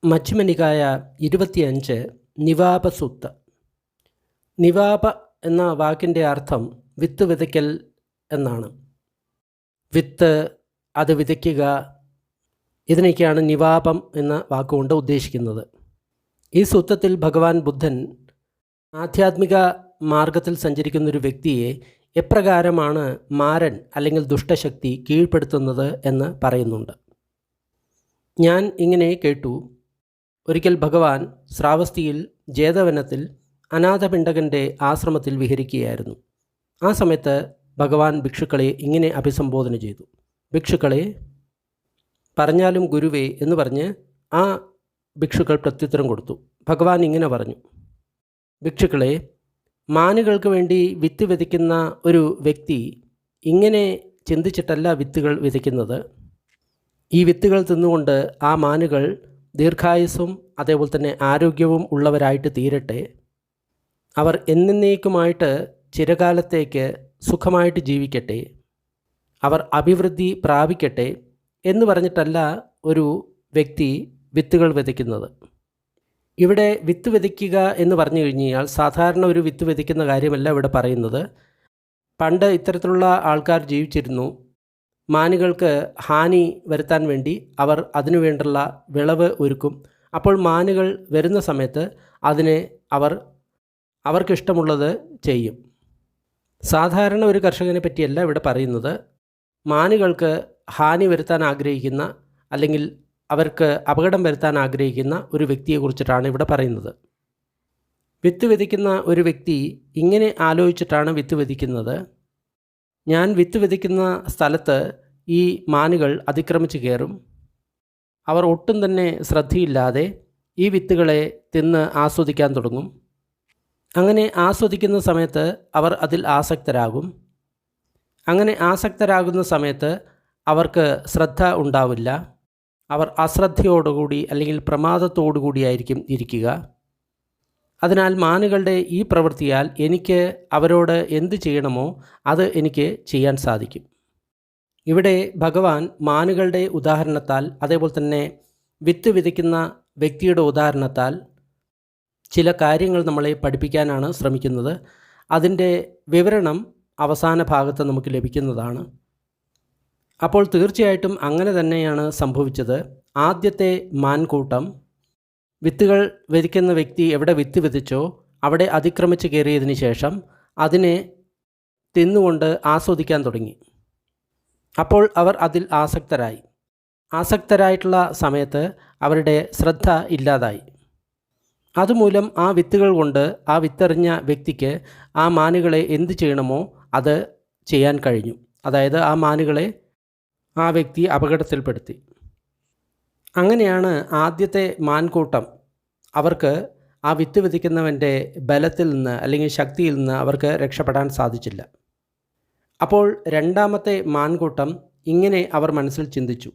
മജ്ജ്ഹിമനികായ 25 നിവാപ സൂക്ത. നിവാപ എന്ന വാക്കിൻ്റെ അർത്ഥം വിത്ത് വിതയ്ക്കൽ എന്നാണ്. വിത്ത്, അത് വിതയ്ക്കുക, ഇതിനൊക്കെയാണ് നിവാപം എന്ന വാക്കുകൊണ്ട് ഉദ്ദേശിക്കുന്നത്. ഈ സൂക്തത്തിൽ ഭഗവാൻ ബുദ്ധൻ ആധ്യാത്മിക മാർഗത്തിൽ സഞ്ചരിക്കുന്നൊരു വ്യക്തിയെ എപ്രകാരമാണ് മാരൻ അല്ലെങ്കിൽ ദുഷ്ടശക്തി കീഴ്പ്പെടുത്തുന്നത് എന്ന് പറയുന്നുണ്ട്. ഞാൻ ഇങ്ങനെ കേട്ടു. ഒരിക്കൽ ഭഗവാൻ ശ്രാവസ്തിയിൽ ജേതവനത്തിൽ അനാഥപിണ്ഡകൻ്റെ ആശ്രമത്തിൽ വിഹരിക്കുകയായിരുന്നു. ആ സമയത്ത് ഭഗവാൻ ഭിക്ഷുക്കളെ ഇങ്ങനെ അഭിസംബോധന ചെയ്തു. ഭിക്ഷുക്കളെ, പറഞ്ഞാലും ഗുരുവേ എന്ന് പറഞ്ഞ് ആ ഭിക്ഷുക്കൾ പ്രത്യുത്തരം കൊടുത്തു. ഭഗവാൻ ഇങ്ങനെ പറഞ്ഞു: ഭിക്ഷുക്കളെ, മാനുകൾക്ക് വേണ്ടി വിത്ത് വിതയ്ക്കുന്ന ഒരു വ്യക്തി ഇങ്ങനെ ചിന്തിച്ചിട്ടല്ല വിത്തുകൾ വിതയ്ക്കുന്നത്. ഈ വിത്തുകൾ തിന്നുകൊണ്ട് ആ മാനുകൾ ദീർഘായുസ്സും അതേപോലെ തന്നെ ആരോഗ്യവും ഉള്ളവരായിട്ട് തീരട്ടെ, അവർ എന്നേക്കുമായിട്ട് ചിരകാലത്തേക്ക് സുഖമായിട്ട് ജീവിക്കട്ടെ, അവർ അഭിവൃദ്ധി പ്രാപിക്കട്ടെ എന്ന് പറഞ്ഞിട്ടല്ല ഒരു വ്യക്തി വിത്തുകൾ വിതയ്ക്കുന്നത്. ഇവിടെ വിത്ത് വിതയ്ക്കുക എന്ന് പറഞ്ഞു കഴിഞ്ഞാൽ സാധാരണ ഒരു വിത്ത് വിതയ്ക്കുന്ന കാര്യമല്ല ഇവിടെ പറയുന്നത്. പണ്ട് ഇത്തരത്തിലുള്ള ആൾക്കാർ ജീവിച്ചിരുന്നു. മാനുകൾക്ക് ഹാനി വരുത്താൻ വേണ്ടി അവർ അതിനു വേണ്ടുള്ള വിളവ് ഒരുക്കും. അപ്പോൾ മാനുകൾ വരുന്ന സമയത്ത് അതിനെ അവർക്കിഷ്ടമുള്ളത് ചെയ്യും. സാധാരണ ഒരു കർഷകനെ പറ്റിയല്ല ഇവിടെ പറയുന്നത്. മാനുകൾക്ക് ഹാനി വരുത്താൻ ആഗ്രഹിക്കുന്ന അല്ലെങ്കിൽ അവർക്ക് അപകടം വരുത്താൻ ആഗ്രഹിക്കുന്ന ഒരു വ്യക്തിയെക്കുറിച്ചിട്ടാണ് ഇവിടെ പറയുന്നത്. വിത്ത് വിതയ്ക്കുന്ന ഒരു വ്യക്തി ഇങ്ങനെ ആലോചിച്ചിട്ടാണ് വിത്ത് വിതയ്ക്കുന്നത്: ഞാൻ വിത്ത് വിതയ്ക്കുന്ന സ്ഥലത്ത് ഈ മാനുകൾ അതിക്രമിച്ച് കയറും. അവർ ഒട്ടും തന്നെ ശ്രദ്ധയില്ലാതെ ഈ വിത്തുകളെ തിന്ന് ആസ്വദിക്കാൻ തുടങ്ങും. അങ്ങനെ ആസ്വദിക്കുന്ന സമയത്ത് അവർ അതിൽ ആസക്തരാകും. അങ്ങനെ ആസക്തരാകുന്ന സമയത്ത് അവർക്ക് ശ്രദ്ധ ഉണ്ടാവില്ല. അവർ അശ്രദ്ധയോടുകൂടി അല്ലെങ്കിൽ പ്രമാദത്തോടുകൂടിയായിരിക്കും ഇരിക്കുക. അതിനാൽ മാനുകളുടെ ഈ പ്രവൃത്തിയാൽ എനിക്ക് അവരോട് എന്ത് ചെയ്യണമോ അത് എനിക്ക് ചെയ്യാൻ സാധിക്കും. ഇവിടെ ഭഗവാൻ മാനുകളുടെ ഉദാഹരണത്താൽ അതേപോലെ തന്നെ വിത്ത് വിതയ്ക്കുന്ന വ്യക്തിയുടെ ഉദാഹരണത്താൽ ചില കാര്യങ്ങൾ നമ്മളെ പഠിപ്പിക്കാനാണ് ശ്രമിക്കുന്നത്. അതിൻ്റെ വിവരണം അവസാന ഭാഗത്ത് നമുക്ക് ലഭിക്കുന്നതാണ്. അപ്പോൾ തീർച്ചയായിട്ടും അങ്ങനെ തന്നെയാണ് സംഭവിച്ചത്. ആദ്യത്തെ മാൻകൂട്ടം വിത്തുകൾ വിതയ്ക്കുന്ന വ്യക്തി എവിടെ വിത്ത് വിതച്ചോ അവിടെ അതിക്രമിച്ച് കയറിയതിന് ശേഷം അതിനെ തിന്നുകൊണ്ട് ആസ്വദിക്കാൻ തുടങ്ങി. അപ്പോൾ അവർ അതിൽ ആസക്തരായിട്ടുള്ള സമയത്ത് അവരുടെ ശ്രദ്ധ ഇല്ലാതായി. അതുമൂലം ആ വിത്തുകൾ കൊണ്ട് ആ വിത്തെറിഞ്ഞ വ്യക്തിക്ക് ആ മാനുകളെ എന്ത് ചെയ്യണമോ അത് ചെയ്യാൻ കഴിഞ്ഞു. അതായത് ആ മാനുകളെ ആ വ്യക്തി അപകടത്തിൽപ്പെടുത്തി. അങ്ങനെയാണ് ആദ്യത്തെ മാൻകൂട്ടം അവർക്ക് ആ വിത്ത് വിതയ്ക്കുന്നവൻ്റെ ബലത്തിൽ നിന്ന് അല്ലെങ്കിൽ ശക്തിയിൽ നിന്ന് അവർക്ക് രക്ഷപ്പെടാൻ സാധിച്ചില്ല. അപ്പോൾ രണ്ടാമത്തെ മാൻകൂട്ടം ഇങ്ങനെ അവർ മനസ്സിൽ ചിന്തിച്ചു: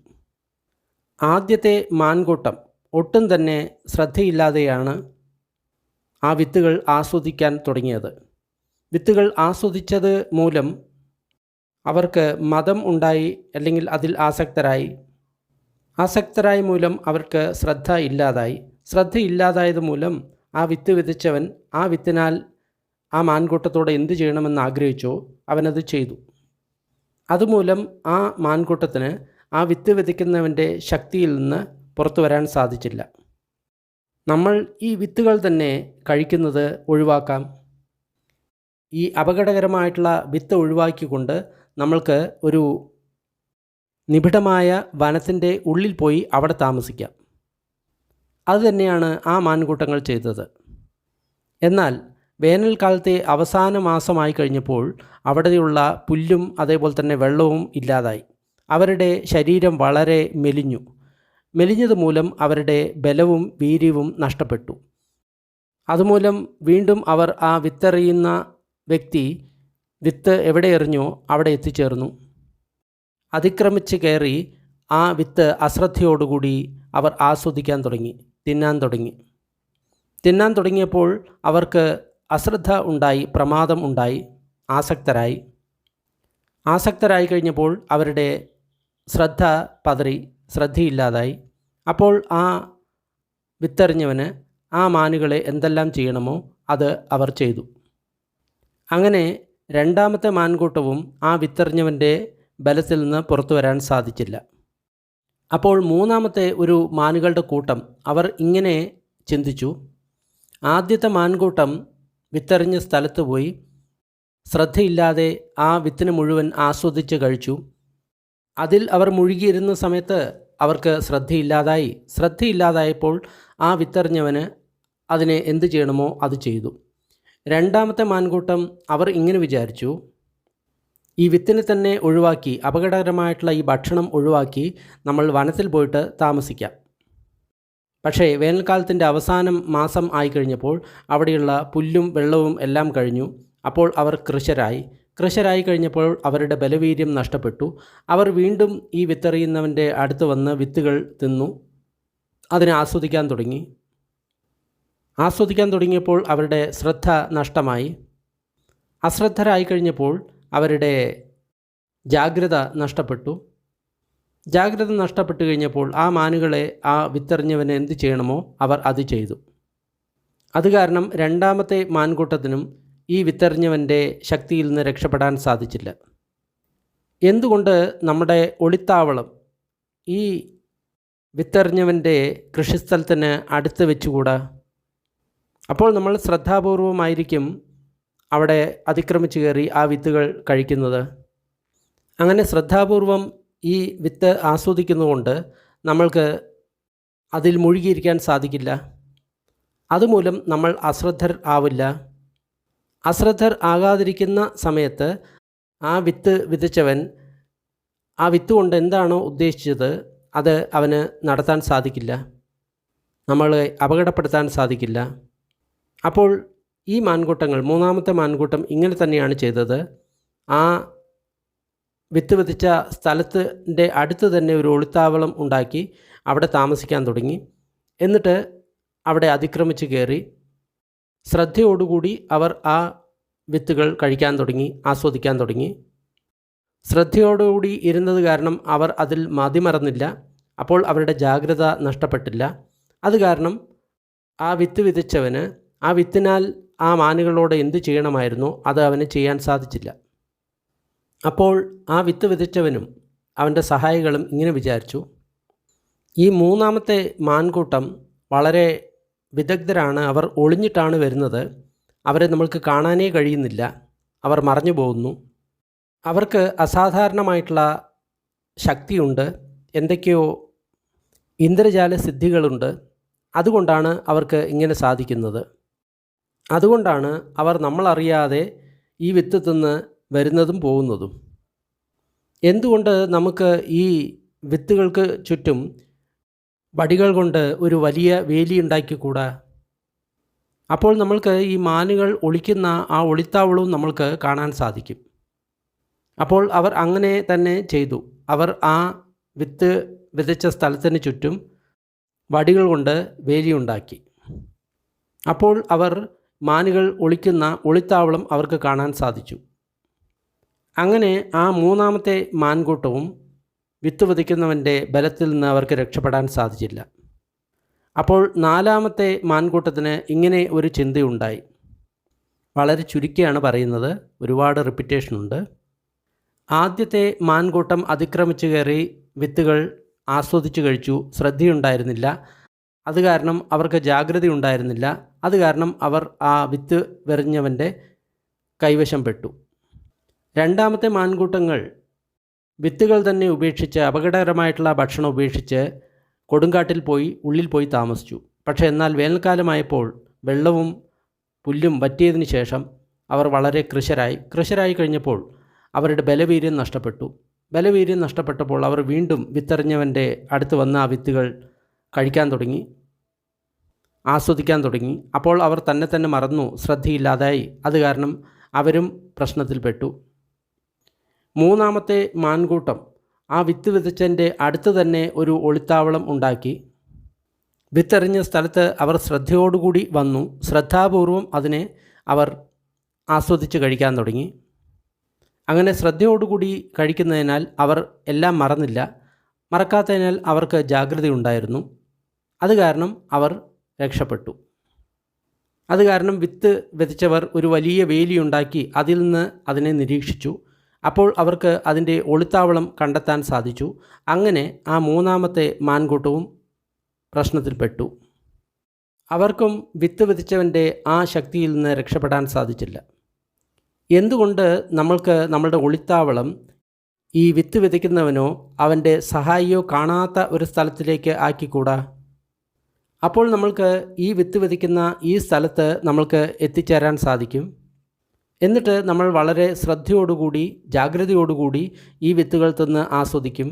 ആദ്യത്തെ മാൻകൂട്ടം ഒട്ടും തന്നെ ശ്രദ്ധയില്ലാതെയാണ് ആ വിത്തുകൾ ആസ്വദിക്കാൻ തുടങ്ങിയത്. വിത്തുകൾ ആസ്വദിച്ചത് മൂലം അവർക്ക് മദം ഉണ്ടായി അല്ലെങ്കിൽ അതിൽ ആസക്തരായി മൂലം അവർക്ക് ശ്രദ്ധ ഇല്ലാതായത് മൂലം ആ വിത്ത് വിതച്ചവൻ ആ വിത്തിനാൽ ആ മാൻകൂട്ടത്തോട് എന്ത് ചെയ്യണമെന്ന് ആഗ്രഹിച്ചോ അവനത് ചെയ്തു. അതുമൂലം ആ മാൻകൂട്ടത്തിന് ആ വിത്ത് വിതയ്ക്കുന്നവൻ്റെ ശക്തിയിൽ നിന്ന് പുറത്തു വരാൻ സാധിച്ചില്ല. നമ്മൾ ഈ വിത്തുകൾ തന്നെ കഴിക്കുന്നത് ഒഴിവാക്കാം. ഈ അപകടകരമായിട്ടുള്ള വിത്ത് ഒഴിവാക്കിക്കൊണ്ട് നമ്മൾക്ക് ഒരു നിബിഡമായ വനത്തിൻ്റെ ഉള്ളിൽ പോയി അവിടെ താമസിക്കാം. അതുതന്നെയാണ് ആ മാൻകൂട്ടങ്ങൾ ചെയ്തത്. എന്നാൽ വേനൽക്കാലത്തെ അവസാന മാസമായി കഴിഞ്ഞപ്പോൾ അവിടെയുള്ള പുല്ലും അതേപോലെ തന്നെ വെള്ളവും ഇല്ലാതായി. അവരുടെ ശരീരം വളരെ മെലിഞ്ഞത് മൂലം അവരുടെ ബലവും വീര്യവും നഷ്ടപ്പെട്ടു. അതുമൂലം വീണ്ടും അവർ ആ വിത്തെറിയുന്ന വ്യക്തി വിത്ത് എവിടെ എറിഞ്ഞോ അവിടെ എത്തിച്ചേർന്നു. അതിക്രമിച്ച് കയറി ആ വിത്ത് അശ്രദ്ധയോടുകൂടി അവർ ആസ്വദിക്കാൻ തുടങ്ങി, തിന്നാൻ തുടങ്ങിയപ്പോൾ അവർക്ക് അശ്രദ്ധ ഉണ്ടായി, പ്രമാദം ഉണ്ടായി, ആസക്തരായി കഴിഞ്ഞപ്പോൾ അവരുടെ ശ്രദ്ധ പതറി, ശ്രദ്ധയില്ലാതായി. അപ്പോൾ ആ വിത്തെറിഞ്ഞവന് ആ മാനുകളെ എന്തെല്ലാം ചെയ്യണമോ അത് അവർ ചെയ്തു. അങ്ങനെ രണ്ടാമത്തെ മാൻകൂട്ടവും ആ വിത്തെറിഞ്ഞവൻ്റെ ബലത്തിൽ നിന്ന് പുറത്തു വരാൻ സാധിച്ചില്ല. അപ്പോൾ മൂന്നാമത്തെ ഒരു മാനുകളുടെ കൂട്ടം അവർ ഇങ്ങനെ ചിന്തിച്ചു. ആദ്യത്തെ മാൻകൂട്ടം വിത്തെറിഞ്ഞ സ്ഥലത്ത് പോയി ശ്രദ്ധയില്ലാതെ ആ വിത്തിന് മുഴുവൻ ആസ്വദിച്ച് കഴിച്ചു. അതിൽ അവർ മുഴുകിയിരുന്ന സമയത്ത് അവർക്ക് ശ്രദ്ധയില്ലാതായപ്പോൾ ആ വിത്തെറിഞ്ഞവന് അതിനെ എന്ത് ചെയ്യണമോ അത് ചെയ്തു. രണ്ടാമത്തെ മാൻകൂട്ടം അവർ ഇങ്ങനെ വിചാരിച്ചു, ഈ വിത്തിനെ തന്നെ ഒഴിവാക്കി, അപകടകരമായിട്ടുള്ള ഈ ഭക്ഷണം ഒഴിവാക്കി നമ്മൾ വനത്തിൽ പോയിട്ട് താമസിക്കാം. പക്ഷേ വേനൽക്കാലത്തിൻ്റെ അവസാനം മാസം ആയിക്കഴിഞ്ഞപ്പോൾ അവിടെയുള്ള പുല്ലും വെള്ളവും എല്ലാം കഴിഞ്ഞു. അപ്പോൾ അവർ കൃശരായി കഴിഞ്ഞപ്പോൾ അവരുടെ ബലവീര്യം നഷ്ടപ്പെട്ടു. അവർ വീണ്ടും ഈ വിത്തെറിയുന്നവൻ്റെ അടുത്ത് വന്ന് വിത്തുകൾ തിന്നു, അതിനെ ആസ്വദിക്കാൻ തുടങ്ങിയപ്പോൾ അവരുടെ ശ്രദ്ധ നഷ്ടമായി. അശ്രദ്ധരായി കഴിഞ്ഞപ്പോൾ അവരുടെ ജാഗ്രത നഷ്ടപ്പെട്ടു കഴിഞ്ഞപ്പോൾ ആ മാനുകളെ ആ വിത്തെറിഞ്ഞവന് എന്ത് ചെയ്യണമോ അവർ അത് ചെയ്തു. അത് കാരണം രണ്ടാമത്തെ മാൻകൂട്ടത്തിനും ഈ വിത്തെറിഞ്ഞവൻ്റെ ശക്തിയിൽ നിന്ന് രക്ഷപ്പെടാൻ സാധിച്ചില്ല. എന്തുകൊണ്ട് നമ്മുടെ ഒളിത്താവളം ഈ വിത്തെറിഞ്ഞവൻ്റെ കൃഷിസ്ഥലത്തിന് അടുത്ത് വെച്ചുകൂടാ? അപ്പോൾ നമ്മൾ ശ്രദ്ധാപൂർവമായിരിക്കും അവിടെ അതിക്രമിച്ച് കയറി ആ വിത്തുകൾ കഴിക്കുന്നത്. അങ്ങനെ ശ്രദ്ധാപൂർവം ഈ വിത്ത് ആസ്വദിക്കുന്നതുകൊണ്ട് നമ്മൾക്ക് അതിൽ മുഴുകിയിരിക്കാൻ സാധിക്കില്ല. അതുമൂലം നമ്മൾ അശ്രദ്ധർ ആകാതിരിക്കുന്ന സമയത്ത് ആ വിത്ത് വിതച്ചവൻ ആ വിത്ത് കൊണ്ട് എന്താണോ ഉദ്ദേശിച്ചത് അത് അവന് നടത്താൻ സാധിക്കില്ല, നമ്മളെ അപകടപ്പെടുത്താൻ സാധിക്കില്ല. അപ്പോൾ ഈ മാൻകൂട്ടങ്ങൾ, മൂന്നാമത്തെ മാൻകൂട്ടം ഇങ്ങനെ തന്നെയാണ് ചെയ്തത്. ആ വിത്ത് വിതച്ച സ്ഥലത്തിൻ്റെ അടുത്ത് തന്നെ ഒരു ഒളിത്താവളം ഉണ്ടാക്കി അവിടെ താമസിക്കാൻ തുടങ്ങി. എന്നിട്ട് അവിടെ അതിക്രമിച്ച് കയറി ശ്രദ്ധയോടുകൂടി അവർ ആ വിത്തുകൾ കഴിക്കാൻ തുടങ്ങി, ആസ്വദിക്കാൻ തുടങ്ങി. ശ്രദ്ധയോടുകൂടി ഇരുന്നത് കാരണം അവർ അതിൽ മതിമറന്നില്ല. അപ്പോൾ അവരുടെ ജാഗ്രത നഷ്ടപ്പെട്ടില്ല. അത് കാരണം ആ വിത്ത് വിതച്ചവന് ആ വിത്തിനാൽ ആ മാനുകളോട് എന്ത് ചെയ്യണമായിരുന്നോ അത് അവന് ചെയ്യാൻ സാധിച്ചില്ല. അപ്പോൾ ആ വിത്ത് വിതച്ചവനും അവൻ്റെ സഹായികളും ഇങ്ങനെ വിചാരിച്ചു, ഈ മൂന്നാമത്തെ മാൻകൂട്ടം വളരെ വിദഗ്ധരാണ്, അവർ ഒളിഞ്ഞിട്ടാണ് വരുന്നത്, അവരെ നമ്മൾക്ക് കാണാനേ കഴിയുന്നില്ല, അവർ മറഞ്ഞു പോകുന്നു, അവർക്ക് അസാധാരണമായിട്ടുള്ള ശക്തിയുണ്ട്, എന്തൊക്കെയോ ഇന്ദ്രജാല സിദ്ധികളുണ്ട്, അതുകൊണ്ടാണ് അവർക്ക് ഇങ്ങനെ സാധിക്കുന്നത്. അതുകൊണ്ടാണ് അവർ നമ്മളറിയാതെ ഈ വിത്ത് തിന്ന് വരുന്നതും പോകുന്നതും. എന്തുകൊണ്ട് നമുക്ക് ഈ വിത്തുകൾക്ക് ചുറ്റും വടികൾ കൊണ്ട് ഒരു വലിയ വേലി ഉണ്ടാക്കിക്കൂടാ? അപ്പോൾ നമ്മൾക്ക് ഈ മാനുകൾ ഒളിക്കുന്ന ആ ഒളിത്താവളവും നമ്മൾക്ക് കാണാൻ സാധിക്കും. അപ്പോൾ അവർ അങ്ങനെ തന്നെ ചെയ്തു. അവർ ആ വിത്ത് വിതച്ച സ്ഥലത്തിന് ചുറ്റും വടികൾ കൊണ്ട് വേലിയുണ്ടാക്കി. അപ്പോൾ അവർ മാനുകൾ ഒളിക്കുന്ന ഒളിത്താവളം അവർക്ക് കാണാൻ സാധിച്ചു. അങ്ങനെ ആ മൂന്നാമത്തെ മാൻകൂട്ടവും വിത്ത് വിതയ്ക്കുന്നവൻ്റെ ബലത്തിൽ നിന്ന് അവർക്ക് രക്ഷപ്പെടാൻ സാധിച്ചില്ല. അപ്പോൾ നാലാമത്തെ മാൻകൂട്ടത്തിന് ഇങ്ങനെ ഒരു ചിന്തയുണ്ടായി. വളരെ ചുരുക്കിയാണ് പറയുന്നത്, ഒരുപാട് റിപ്പീറ്റേഷനുണ്ട്. ആദ്യത്തെ മാൻകൂട്ടം അതിക്രമിച്ച് കയറി വിത്തുകൾ ആസ്വദിച്ച് കഴിച്ചു, ശ്രദ്ധയുണ്ടായിരുന്നില്ല, അത് കാരണം അവർക്ക് ജാഗ്രത ഉണ്ടായിരുന്നില്ല, അത് കാരണം അവർ ആ വിത്ത് വെറിഞ്ഞവൻ്റെ കൈവശം പെട്ടു. രണ്ടാമത്തെ മാൻകൂട്ടങ്ങൾ വിത്തുകൾ തന്നെ ഉപേക്ഷിച്ച്, അപകടകരമായിട്ടുള്ള ഭക്ഷണം ഉപേക്ഷിച്ച് കൊടുങ്കാട്ടിൽ പോയി ഉള്ളിൽ പോയി താമസിച്ചു. പക്ഷേ എന്നാൽ വേനൽക്കാലമായപ്പോൾ വെള്ളവും പുല്ലും വറ്റിയതിന് ശേഷം അവർ വളരെ കൃശരായി കഴിഞ്ഞപ്പോൾ അവരുടെ ബലവീര്യം നഷ്ടപ്പെട്ടപ്പോൾ അവർ വീണ്ടും വിത്തെറിഞ്ഞവൻ്റെ അടുത്ത് വന്ന് ആ വിത്തുകൾ കഴിക്കാൻ തുടങ്ങി, ആസ്വദിക്കാൻ തുടങ്ങി. അപ്പോൾ അവർ തന്നെ മറന്നു, ശ്രദ്ധയില്ലാതായി. അത് കാരണം അവരും പ്രശ്നത്തിൽപ്പെട്ടു. മൂന്നാമത്തെ മാൻകൂട്ടം ആ വിത്ത് വിതച്ചതിൻ്റെ അടുത്ത് തന്നെ ഒരു ഒളിത്താവളം ഉണ്ടാക്കി. വിത്തെറിഞ്ഞ സ്ഥലത്ത് അവർ ശ്രദ്ധയോടുകൂടി വന്നു, ശ്രദ്ധാപൂർവം അതിനെ അവർ ആസ്വദിച്ച് കഴിക്കാൻ തുടങ്ങി. അങ്ങനെ ശ്രദ്ധയോടുകൂടി കഴിക്കുന്നതിനാൽ അവർ എല്ലാം മറക്കാത്തതിനാൽ അവർക്ക് ജാഗ്രതയുണ്ടായിരുന്നു. അത് കാരണം അവർ രക്ഷപ്പെട്ടു. അത് കാരണം വിത്ത് വിതച്ചവർ ഒരു വലിയ വേലിയുണ്ടാക്കി അതിൽ നിന്ന് അതിനെ നിരീക്ഷിച്ചു. അപ്പോൾ അവർക്ക് അതിൻ്റെ ഒളിത്താവളം കണ്ടെത്താൻ സാധിച്ചു. അങ്ങനെ ആ മൂന്നാമത്തെ മാൻകൂട്ടവും പ്രശ്നത്തിൽപ്പെട്ടു. അവർക്കും വിത്ത് വിതച്ചവൻ്റെ ആ ശക്തിയിൽ നിന്ന് രക്ഷപ്പെടാൻ സാധിച്ചില്ല. എന്തുകൊണ്ട് നമ്മൾക്ക് നമ്മളുടെ ഒളിത്താവളം ഈ വിത്ത് വിതയ്ക്കുന്നവനോ അവൻ്റെ സഹായിയോ കാണാത്ത ഒരു സ്ഥലത്തിലേക്ക് ആക്കിക്കൂടാ? അപ്പോൾ നമ്മൾക്ക് ഈ വിത്ത് വിതയ്ക്കുന്ന ഈ സ്ഥലത്ത് നമ്മൾക്ക് എത്തിച്ചേരാൻ സാധിക്കും. എന്നിട്ട് നമ്മൾ വളരെ ശ്രദ്ധയോടുകൂടി ജാഗ്രതയോടുകൂടി ഈ വിത്തുകൾ തിന്ന് ആസ്വദിക്കും.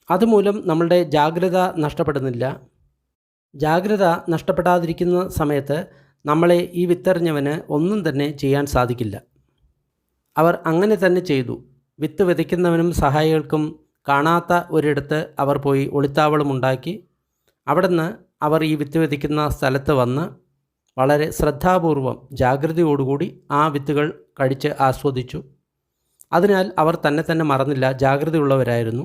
അതുമൂലം നമ്മളുടെ ജാഗ്രത നഷ്ടപ്പെടുന്നില്ല. ജാഗ്രത നഷ്ടപ്പെടാതിരിക്കുന്ന സമയത്ത് നമ്മളെ ഈ വിത്തെറിഞ്ഞവന് ഒന്നും തന്നെ ചെയ്യാൻ സാധിക്കില്ല. അവർ അങ്ങനെ തന്നെ ചെയ്തു. വിത്ത് വിതയ്ക്കുന്നവനും സഹായികൾക്കും കാണാത്ത ഒരിടത്ത് അവർ പോയി ഒളിത്താവളമുണ്ടാക്കി. അവിടുന്ന് അവർ ഈ വിത്ത് വിതയ്ക്കുന്ന സ്ഥലത്ത് വന്ന് വളരെ ശ്രദ്ധാപൂർവം ജാഗ്രതയോടുകൂടി ആ വിത്തുകൾ കഴിച്ച് ആസ്വദിച്ചു. അതിനാൽ അവർ തന്നെ മറന്നില്ല, ജാഗ്രതയുള്ളവരായിരുന്നു.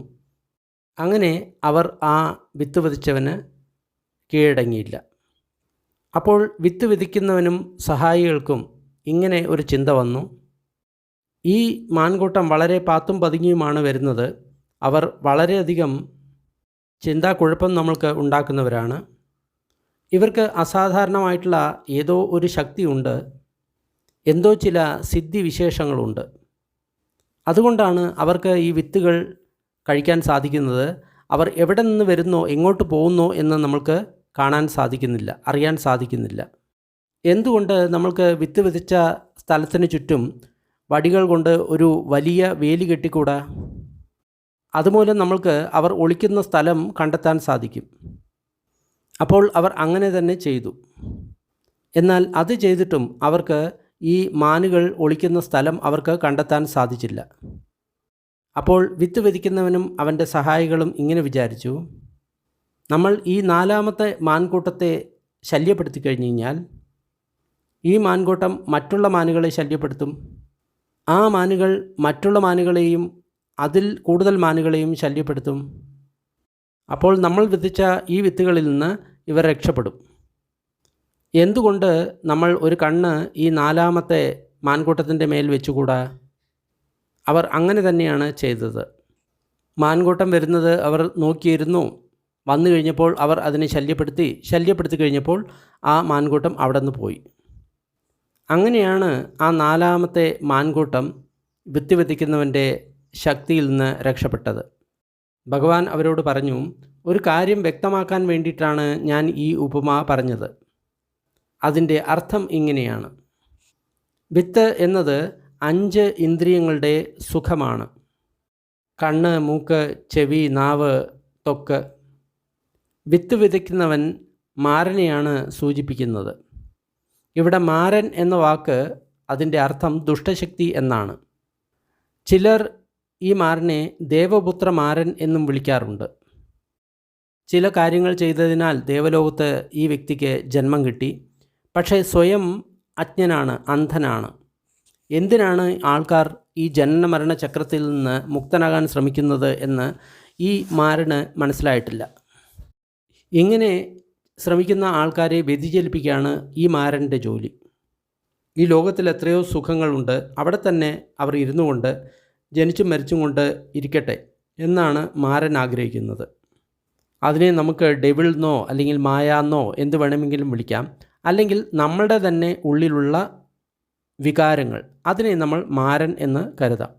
അങ്ങനെ അവർ ആ വിത്ത് വിതച്ചവന് കീഴടങ്ങിയില്ല. അപ്പോൾ വിത്ത് വിതയ്ക്കുന്നവനും സഹായികൾക്കും ഇങ്ങനെ ഒരു ചിന്ത വന്നു. ഈ മാൻകൂട്ടം വളരെ പാത്തും പതുങ്ങിയുമാണ് വരുന്നത്. അവർ വളരെയധികം ചിന്താക്കുഴപ്പം നമ്മൾക്ക് ഉണ്ടാക്കുന്നവരാണ്. ഇവർക്ക് അസാധാരണമായിട്ടുള്ള ഏതോ ഒരു ശക്തിയുണ്ട്, എന്തോ ചില സിദ്ധിവിശേഷങ്ങളുണ്ട്. അതുകൊണ്ടാണ് അവർക്ക് ഈ വിത്തുകൾ കഴിക്കാൻ സാധിക്കുന്നത്. അവർ എവിടെ നിന്ന് വരുന്നോ എങ്ങോട്ട് പോകുന്നോ എന്ന് നമ്മൾക്ക് കാണാൻ സാധിക്കുന്നില്ല, അറിയാൻ സാധിക്കുന്നില്ല. എന്തുകൊണ്ട് നമ്മൾക്ക് വിത്ത് വിതച്ച സ്ഥലത്തിന് ചുറ്റും വടികൾ കൊണ്ട് ഒരു വലിയ വേലി കെട്ടിക്കൂടാ? അതുമൂലം നമ്മൾക്ക് അവർ ഒളിക്കുന്ന സ്ഥലം കണ്ടെത്താൻ സാധിക്കും. അപ്പോൾ അവർ അങ്ങനെ തന്നെ ചെയ്തു. എന്നാൽ അത് ചെയ്തിട്ടും അവർക്ക് ഈ മാനുകൾ ഒളിക്കുന്ന സ്ഥലം അവർക്ക് കണ്ടെത്താൻ സാധിച്ചില്ല. അപ്പോൾ വിത്ത് വിതയ്ക്കുന്നവനും അവൻ്റെ സഹായികളും ഇങ്ങനെ വിചാരിച്ചു, നമ്മൾ ഈ നാലാമത്തെ മാൻകൂട്ടത്തെ ശല്യപ്പെടുത്തി കഴിഞ്ഞു കഴിഞ്ഞാൽ ഈ മാൻകൂട്ടം മറ്റുള്ള മാനുകളെ ശല്യപ്പെടുത്തും. ആ മാനുകൾ മറ്റുള്ള മാനുകളെയും അതിൽ കൂടുതൽ മാനുകളെയും ശല്യപ്പെടുത്തും. അപ്പോൾ നമ്മൾ വിതച്ച ഈ വിത്തുകളിൽ നിന്ന് ഇവർ രക്ഷപ്പെടും. എന്തുകൊണ്ട് നമ്മൾ ഒരു കണ്ണ് ഈ നാലാമത്തെ മാൻകൂട്ടത്തിൻ്റെ മേൽ വെച്ചുകൂടാ? അവർ അങ്ങനെ തന്നെയാണ് ചെയ്തത്. മാൻകൂട്ടം വരുന്നത് അവർ നോക്കിയിരുന്നു. വന്നു കഴിഞ്ഞപ്പോൾ അവർ അതിനെ ശല്യപ്പെടുത്തി കഴിഞ്ഞപ്പോൾ ആ മാൻകൂട്ടം അവിടെ നിന്ന് പോയി. അങ്ങനെയാണ് ആ നാലാമത്തെ മാൻകൂട്ടം വിത്ത് വിതയ്ക്കുന്നവൻ്റെ ശക്തിയിൽ നിന്ന് രക്ഷപ്പെട്ടത്. ഭഗവാൻ അവരോട് പറഞ്ഞു, ഒരു കാര്യം വ്യക്തമാക്കാൻ വേണ്ടിയിട്ടാണ് ഞാൻ ഈ ഉപമ പറഞ്ഞത്. അതിൻ്റെ അർത്ഥം ഇങ്ങനെയാണ്. വിത്ത് എന്നത് 5 ഇന്ദ്രിയങ്ങളുടെ സുഖമാണ്. കണ്ണ്, മൂക്ക്, ചെവി, നാവ്, ത്വക്ക്. വിത്ത് വിതയ്ക്കുന്നവൻ മാരനെയാണ് സൂചിപ്പിക്കുന്നത്. ഇവിടെ മാരൻ എന്ന വാക്ക് അതിൻ്റെ അർത്ഥം ദുഷ്ടശക്തി എന്നാണ്. ചിലർ ഈ മാരനെ ദേവപുത്ര മാരൻ എന്നും വിളിക്കാറുണ്ട്. ചില കാര്യങ്ങൾ ചെയ്തതിനാൽ ദേവലോകത്ത് ഈ വ്യക്തിക്ക് ജന്മം കിട്ടി. പക്ഷേ സ്വയം അജ്ഞനാണ്, അന്ധനാണ്. എന്തിനാണ് ആൾക്കാർ ഈ ജനന മരണ ചക്രത്തിൽ നിന്ന് മുക്തനാകാൻ ശ്രമിക്കുന്നത് എന്ന് ഈ മാരന് മനസ്സിലായിട്ടില്ല. ഇങ്ങനെ ശ്രമിക്കുന്ന ആൾക്കാരെ വ്യതിചലിപ്പിക്കുകയാണ് ഈ മാരൻ്റെ ജോലി. ഈ ലോകത്തിൽ എത്രയോ സുഖങ്ങളുണ്ട്, അവിടെ തന്നെ അവർ ഇരുന്നു കൊണ്ട് ജനിച്ചും മരിച്ചും കൊണ്ട് ഇരിക്കട്ടെ എന്നാണ് മാരൻ ആഗ്രഹിക്കുന്നത്. അതിനെ നമുക്ക് ഡെവിൾ എന്നോ അല്ലെങ്കിൽ മായ എന്നോ എന്ത് വേണമെങ്കിലും വിളിക്കാം. അല്ലെങ്കിൽ നമ്മളുടെ തന്നെ ഉള്ളിലുള്ള വികാരങ്ങൾ, അതിനെ നമ്മൾ മാരൻ എന്ന് കരുതാം.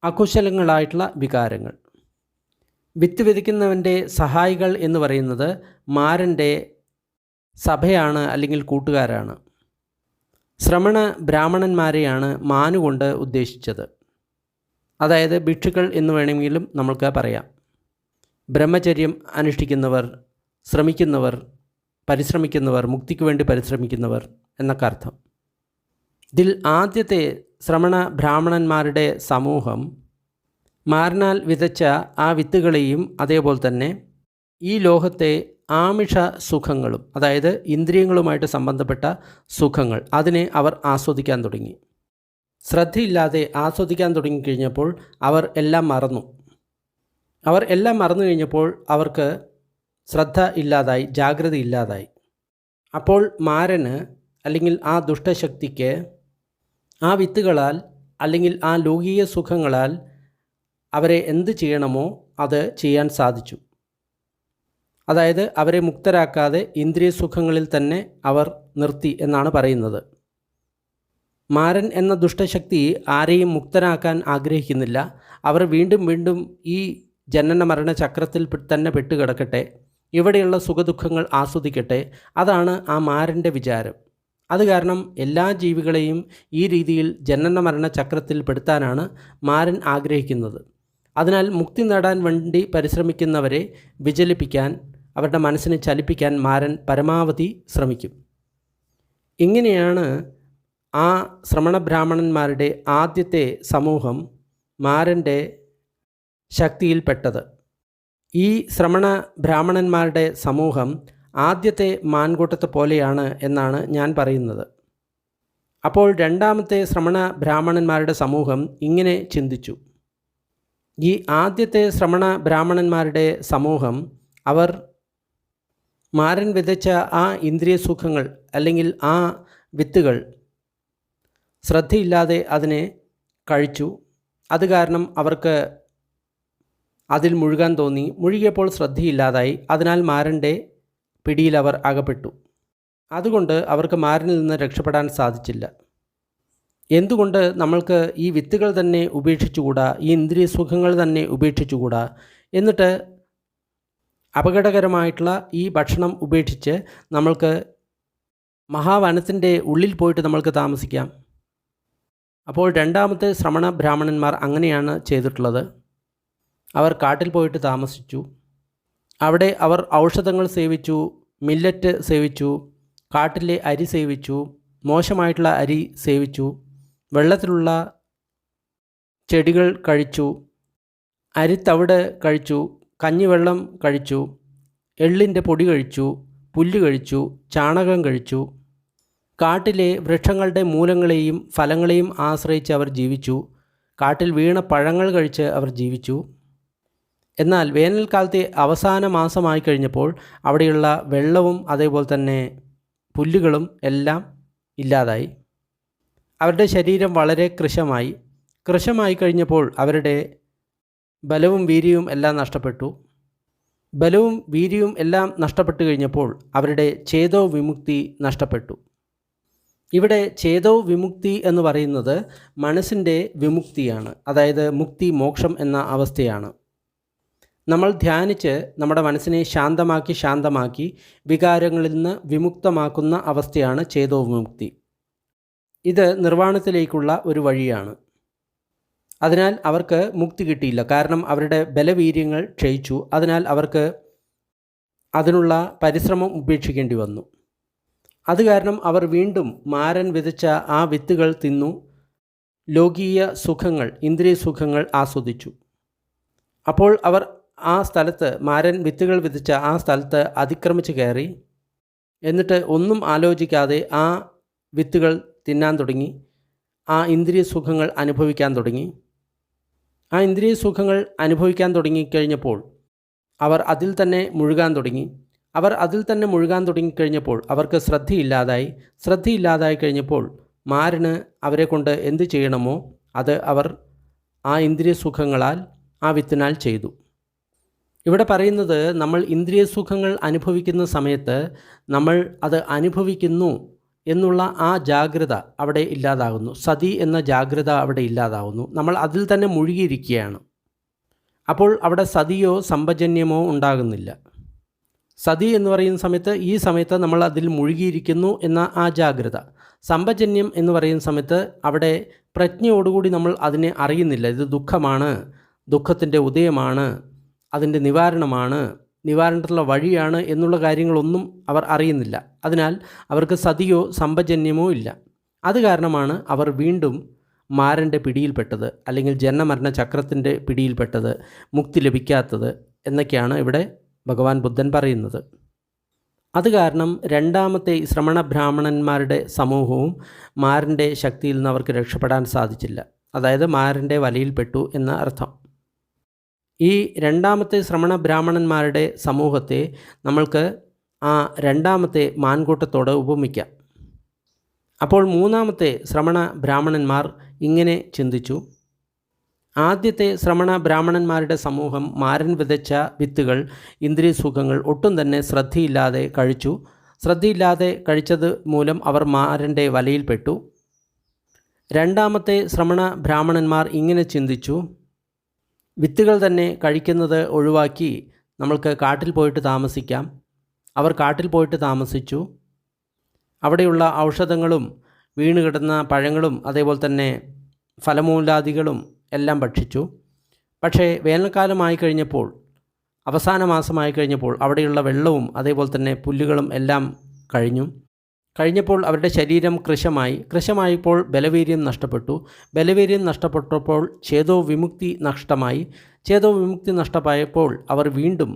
അകുശലങ്ങളായിട്ടുള്ള വികാരങ്ങൾ. വിത്ത് വിതയ്ക്കുന്നവൻ്റെ സഹായികൾ എന്ന് പറയുന്നത് മാരൻ്റെ സഭയാണ്, അല്ലെങ്കിൽ കൂട്ടുകാരാണ്. ശ്രമണ ബ്രാഹ്മണന്മാരെയാണ് മാനുകൊണ്ട് ഉദ്ദേശിച്ചത്. അതായത് ഭിക്ഷുക്കൾ എന്ന് വേണമെങ്കിലും നമ്മൾക്ക് പറയാം. ബ്രഹ്മചര്യം അനുഷ്ഠിക്കുന്നവർ, ശ്രമിക്കുന്നവർ, പരിശ്രമിക്കുന്നവർ, മുക്തിക്ക് വേണ്ടി പരിശ്രമിക്കുന്നവർ എന്നൊക്കെ അർത്ഥം. ഇതിൽ ആദ്യത്തെ ശ്രമണ ബ്രാഹ്മണന്മാരുടെ സമൂഹം മാരനാൽ വിതച്ച ആ വിത്തുകളെയും അതേപോലെ തന്നെ ഈ ലോകത്തെ ആമിഷ സുഖങ്ങളും, അതായത് ഇന്ദ്രിയങ്ങളുമായിട്ട് സംബന്ധപ്പെട്ട സുഖങ്ങൾ, അതിനെ അവർ ആസ്വദിക്കാൻ തുടങ്ങി. ശ്രദ്ധയില്ലാതെ ആസ്വദിക്കാൻ തുടങ്ങിക്കഴിഞ്ഞപ്പോൾ അവർ എല്ലാം മറന്നു. കഴിഞ്ഞപ്പോൾ അവർക്ക് ശ്രദ്ധ ഇല്ലാതായി, ജാഗ്രത ഇല്ലാതായി. അപ്പോൾ മാരന് അല്ലെങ്കിൽ ആ ദുഷ്ടശക്തിക്ക് ആ വിത്തുകളാൽ അല്ലെങ്കിൽ ആ ലൗകിക സുഖങ്ങളാൽ അവരെ എന്ത് ചെയ്യണമോ അത് ചെയ്യാൻ സാധിച്ചു. അതായത് അവരെ മുക്തരാക്കാതെ ഇന്ദ്രിയ സുഖങ്ങളിൽ തന്നെ അവർ നിർത്തി എന്നാണ് പറയുന്നത്. മാരൻ എന്ന ദുഷ്ടശക്തി ആരെയും മുക്തനാക്കാൻ ആഗ്രഹിക്കുന്നില്ല. അവർ വീണ്ടും വീണ്ടും ഈ ജനന മരണ ചക്രത്തിൽ തന്നെ പെട്ടുകിടക്കട്ടെ, ഇവിടെയുള്ള സുഖദുഃഖങ്ങൾ ആസ്വദിക്കട്ടെ. അതാണ് ആ മാരൻ്റെ വിചാരം. അത് കാരണം എല്ലാ ജീവികളെയും ഈ രീതിയിൽ ജനന മരണ ചക്രത്തിൽ പെടുത്താനാണ് മാരൻ ആഗ്രഹിക്കുന്നത്. അതിനാൽ മുക്തി നേടാൻ വേണ്ടി പരിശ്രമിക്കുന്നവരെ വിചലിപ്പിക്കാൻ, അവരുടെ മനസ്സിനെ ചലിപ്പിക്കാൻ മാരൻ പരമാവധി ശ്രമിക്കും. ഇങ്ങനെയാണ് ആ ശ്രമണ ബ്രാഹ്മണന്മാരുടെ ആദ്യത്തെ സമൂഹം മാരൻ്റെ ശക്തിയിൽപ്പെട്ടത്. ഈ ശ്രമണ ബ്രാഹ്മണന്മാരുടെ സമൂഹം ആദ്യത്തെ മാൻകൂട്ടത്തെ പോലെയാണ് എന്നാണ് ഞാൻ പറയുന്നത്. അപ്പോൾ രണ്ടാമത്തെ ശ്രമണ ബ്രാഹ്മണന്മാരുടെ സമൂഹം ഇങ്ങനെ ചിന്തിച്ചു. ഈ ആദ്യത്തെ ശ്രമണ ബ്രാഹ്മണന്മാരുടെ സമൂഹം അവർ മാരൻ വിതച്ച ആ ഇന്ദ്രിയ സുഖങ്ങൾ അല്ലെങ്കിൽ ആ വിത്തുകൾ ശ്രദ്ധയില്ലാതെ അതിനെ കഴിച്ചു. അത് കാരണം അവർക്ക് അതിൽ മുഴുകാൻ തോന്നി. മുഴുകിയപ്പോൾ ശ്രദ്ധയില്ലാതായി. അതിനാൽ മാരൻ്റെ പിടിയിൽ അവർ അകപ്പെട്ടു. അതുകൊണ്ട് അവർക്ക് മാരനിൽ നിന്ന് രക്ഷപ്പെടാൻ സാധിച്ചില്ല. എന്തുകൊണ്ട് നമ്മൾക്ക് ഈ വിത്തുകൾ തന്നെ ഉപേക്ഷിച്ചുകൂടാ, ഈ ഇന്ദ്രിയ സുഖങ്ങൾ തന്നെ ഉപേക്ഷിച്ചുകൂടാ? എന്നിട്ട് അപകടകരമായിട്ടുള്ള ഈ ഭക്ഷണം ഉപേക്ഷിച്ച് നമ്മൾക്ക് മഹാവനത്തിൻ്റെ ഉള്ളിൽ പോയിട്ട് നമ്മൾക്ക് താമസിക്കാം. അപ്പോൾ രണ്ടാമത്തെ ശ്രമണ ബ്രാഹ്മണന്മാർ അങ്ങനെയാണ് ചെയ്തിട്ടുള്ളത്. അവർ കാട്ടിൽ പോയിട്ട് താമസിച്ചു. അവിടെ അവർ ഔഷധങ്ങൾ സേവിച്ചു, മില്ലറ്റ് സേവിച്ചു, കാട്ടിലെ അരി സേവിച്ചു, മോശമായിട്ടുള്ള അരി സേവിച്ചു, വെള്ളത്തിലുള്ള ചെടികൾ കഴിച്ചു, അരിത്തവിട് കഴിച്ചു, കഞ്ഞിവെള്ളം കഴിച്ചു, എള്ളിൻ്റെ പൊടി കഴിച്ചു, പുല്ല് കഴിച്ചു, ചാണകം കഴിച്ചു. കാട്ടിലെ വൃക്ഷങ്ങളുടെ മൂലങ്ങളെയും ഫലങ്ങളെയും ആശ്രയിച്ച് അവർ ജീവിച്ചു. കാട്ടിൽ വീണ പഴങ്ങൾ കഴിച്ച് അവർ ജീവിച്ചു. എന്നാൽ വേനൽക്കാലത്തെ അവസാന മാസമായി കഴിഞ്ഞപ്പോൾ അവിടെയുള്ള വെള്ളവും അതേപോലെ തന്നെ പുല്ലുകളും എല്ലാം ഇല്ലാതായി. അവരുടെ ശരീരം വളരെ കൃശമായി കഴിഞ്ഞപ്പോൾ അവരുടെ ബലവും വീര്യവും എല്ലാം നഷ്ടപ്പെട്ടു. ബലവും വീര്യവും എല്ലാം നഷ്ടപ്പെട്ടു കഴിഞ്ഞപ്പോൾ അവരുടെ ചേതോ വിമുക്തി നഷ്ടപ്പെട്ടു. ഇവിടെ ചേതോ വിമുക്തി എന്ന് പറയുന്നത് മനസ്സിൻ്റെ വിമുക്തിയാണ്. അതായത് മുക്തി, മോക്ഷം എന്ന അവസ്ഥയാണ്. നമ്മൾ ധ്യാനിച്ച് നമ്മുടെ മനസ്സിനെ ശാന്തമാക്കി വികാരങ്ങളിൽ നിന്ന് വിമുക്തമാക്കുന്ന അവസ്ഥയാണ് ചേതോ വിമുക്തി. ഇത് നിർവ്വാണത്തിലേക്കുള്ള ഒരു വഴിയാണ്. അതിനാൽ അവർക്ക് മുക്തി കിട്ടിയില്ല. കാരണം അവരുടെ ബലവീര്യങ്ങൾ ക്ഷയിച്ചു. അതിനാൽ അവർക്ക് അതിനുള്ള പരിശ്രമം ഉപേക്ഷിക്കേണ്ടി വന്നു. അത് കാരണം അവർ വീണ്ടും മാരൻ വിതച്ച ആ വിത്തുകൾ തിന്നു, ലൗകിക സുഖങ്ങൾ, ഇന്ദ്രിയ സുഖങ്ങൾ ആസ്വദിച്ചു. അപ്പോൾ അവർ ആ സ്ഥലത്ത്, മാരൻ വിത്തുകൾ വിതച്ച ആ സ്ഥലത്ത് അതിക്രമിച്ച് കയറി. എന്നിട്ട് ഒന്നും ആലോചിക്കാതെ ആ വിത്തുകൾ തിന്നാൻ തുടങ്ങി. ആ ഇന്ദ്രിയ സുഖങ്ങൾ അനുഭവിക്കാൻ തുടങ്ങി. ആ ഇന്ദ്രിയ സുഖങ്ങൾ അനുഭവിക്കാൻ തുടങ്ങിക്കഴിഞ്ഞപ്പോൾ അവർ അതിൽ തന്നെ മുഴുകാൻ തുടങ്ങി. അവർ അതിൽ തന്നെ മുഴുകാൻ തുടങ്ങിക്കഴിഞ്ഞപ്പോൾ അവർക്ക് ശ്രദ്ധയില്ലാതായി കഴിഞ്ഞപ്പോൾ മാരന് അവരെ കൊണ്ട് എന്ത് ചെയ്യണമോ അത് അവർ ആ ഇന്ദ്രിയ സുഖങ്ങളാൽ, ആ വിത്തിനാൽ ചെയ്തു. ഇവിടെ പറയുന്നത്, നമ്മൾ ഇന്ദ്രിയ സുഖങ്ങൾ അനുഭവിക്കുന്ന സമയത്ത് നമ്മൾ അത് അനുഭവിക്കുന്നു എന്നുള്ള ആ ജാഗ്രത അവിടെ ഇല്ലാതാകുന്നു. സതി എന്ന ജാഗ്രത അവിടെ ഇല്ലാതാകുന്നു. നമ്മൾ അതിൽ തന്നെ മുഴുകിയിരിക്കുകയാണ്. അപ്പോൾ അവിടെ സതിയോ സമ്പജന്യമോ ഉണ്ടാകുന്നില്ല. സതി എന്ന് പറയുന്ന സമയത്ത് ഈ സമയത്ത് നമ്മൾ അതിൽ മുഴുകിയിരിക്കുന്നു എന്ന ആ ജാഗ്രത. സമ്പജന്യം എന്ന് പറയുന്ന സമയത്ത് അവിടെ പ്രജ്ഞയോടുകൂടി നമ്മൾ അതിനെ അറിയുന്നില്ല. ഇത് ദുഃഖമാണ്, ദുഃഖത്തിൻ്റെ ഉദയമാണ്, അതിൻ്റെ നിവാരണമാണ്, നിവാരണത്തിലുള്ള വഴിയാണ് എന്നുള്ള കാര്യങ്ങളൊന്നും അവർ അറിയുന്നില്ല. അതിനാൽ അവർക്ക് സതിയോ സമ്പജന്യമോ ഇല്ല. അത് കാരണമാണ് അവർ വീണ്ടും മാരൻ്റെ പിടിയിൽപ്പെട്ടത്, അല്ലെങ്കിൽ ജനനമരണ ചക്രത്തിൻ്റെ പിടിയിൽപ്പെട്ടത്, മുക്തി ലഭിക്കാത്തത് എന്നൊക്കെയാണ് ഇവിടെ ഭഗവാൻ ബുദ്ധൻ പറയുന്നത്. അത് കാരണം രണ്ടാമത്തെ ശ്രമണ ബ്രാഹ്മണന്മാരുടെ സമൂഹവും മാരൻ്റെ ശക്തിയിൽ നിന്ന് അവർക്ക് രക്ഷപ്പെടാൻ സാധിച്ചില്ല. അതായത് മാരൻ്റെ വലയിൽപ്പെട്ടു എന്ന അർത്ഥം. ഈ രണ്ടാമത്തെ ശ്രമണ ബ്രാഹ്മണന്മാരുടെ സമൂഹത്തെ നമ്മൾക്ക് ആ രണ്ടാമത്തെ മാൻകൂട്ടത്തോട് ഉപമിക്കാം. അപ്പോൾ മൂന്നാമത്തെ ശ്രമണ ബ്രാഹ്മണന്മാർ ഇങ്ങനെ ചിന്തിച്ചു. ആദ്യത്തെ ശ്രമണ ബ്രാഹ്മണന്മാരുടെ സമൂഹം മാരൻ വിതച്ച വിത്തുകൾ, ഇന്ദ്രിയ സുഖങ്ങൾ ഒട്ടും തന്നെ ശ്രദ്ധയില്ലാതെ കഴിച്ചു. ശ്രദ്ധയില്ലാതെ കഴിച്ചത് മൂലം അവർ മാരൻ്റെ വലയിൽപ്പെട്ടു. രണ്ടാമത്തെ ശ്രമണ ബ്രാഹ്മണന്മാർ ഇങ്ങനെ ചിന്തിച്ചു. വിത്തുകൾ തന്നെ കഴിക്കുന്നത് ഒഴിവാക്കി നമ്മൾക്ക് കാട്ടിൽ പോയിട്ട് താമസിക്കാം. അവർ കാട്ടിൽ പോയിട്ട് താമസിച്ചു. അവിടെയുള്ള ഔഷധങ്ങളും വീണുകിടന്ന പഴങ്ങളും അതേപോലെ തന്നെ ഫലമൂലാദികളും എല്ലാം ഭക്ഷിച്ചു. പക്ഷേ വേനൽക്കാലമായി കഴിഞ്ഞപ്പോൾ, അവസാന മാസമായി കഴിഞ്ഞപ്പോൾ അവിടെയുള്ള വെള്ളവും അതേപോലെ തന്നെ പുല്ലുകളും എല്ലാം കഴിഞ്ഞപ്പോൾ അവരുടെ ശരീരം കൃശമായപ്പോൾ ബലവീര്യം നഷ്ടപ്പെട്ടു. ബലവീര്യം നഷ്ടപ്പെട്ടപ്പോൾ ചേതോ വിമുക്തി നഷ്ടമായി. ചേതോ വിമുക്തി നഷ്ടമായപ്പോൾ അവർ വീണ്ടും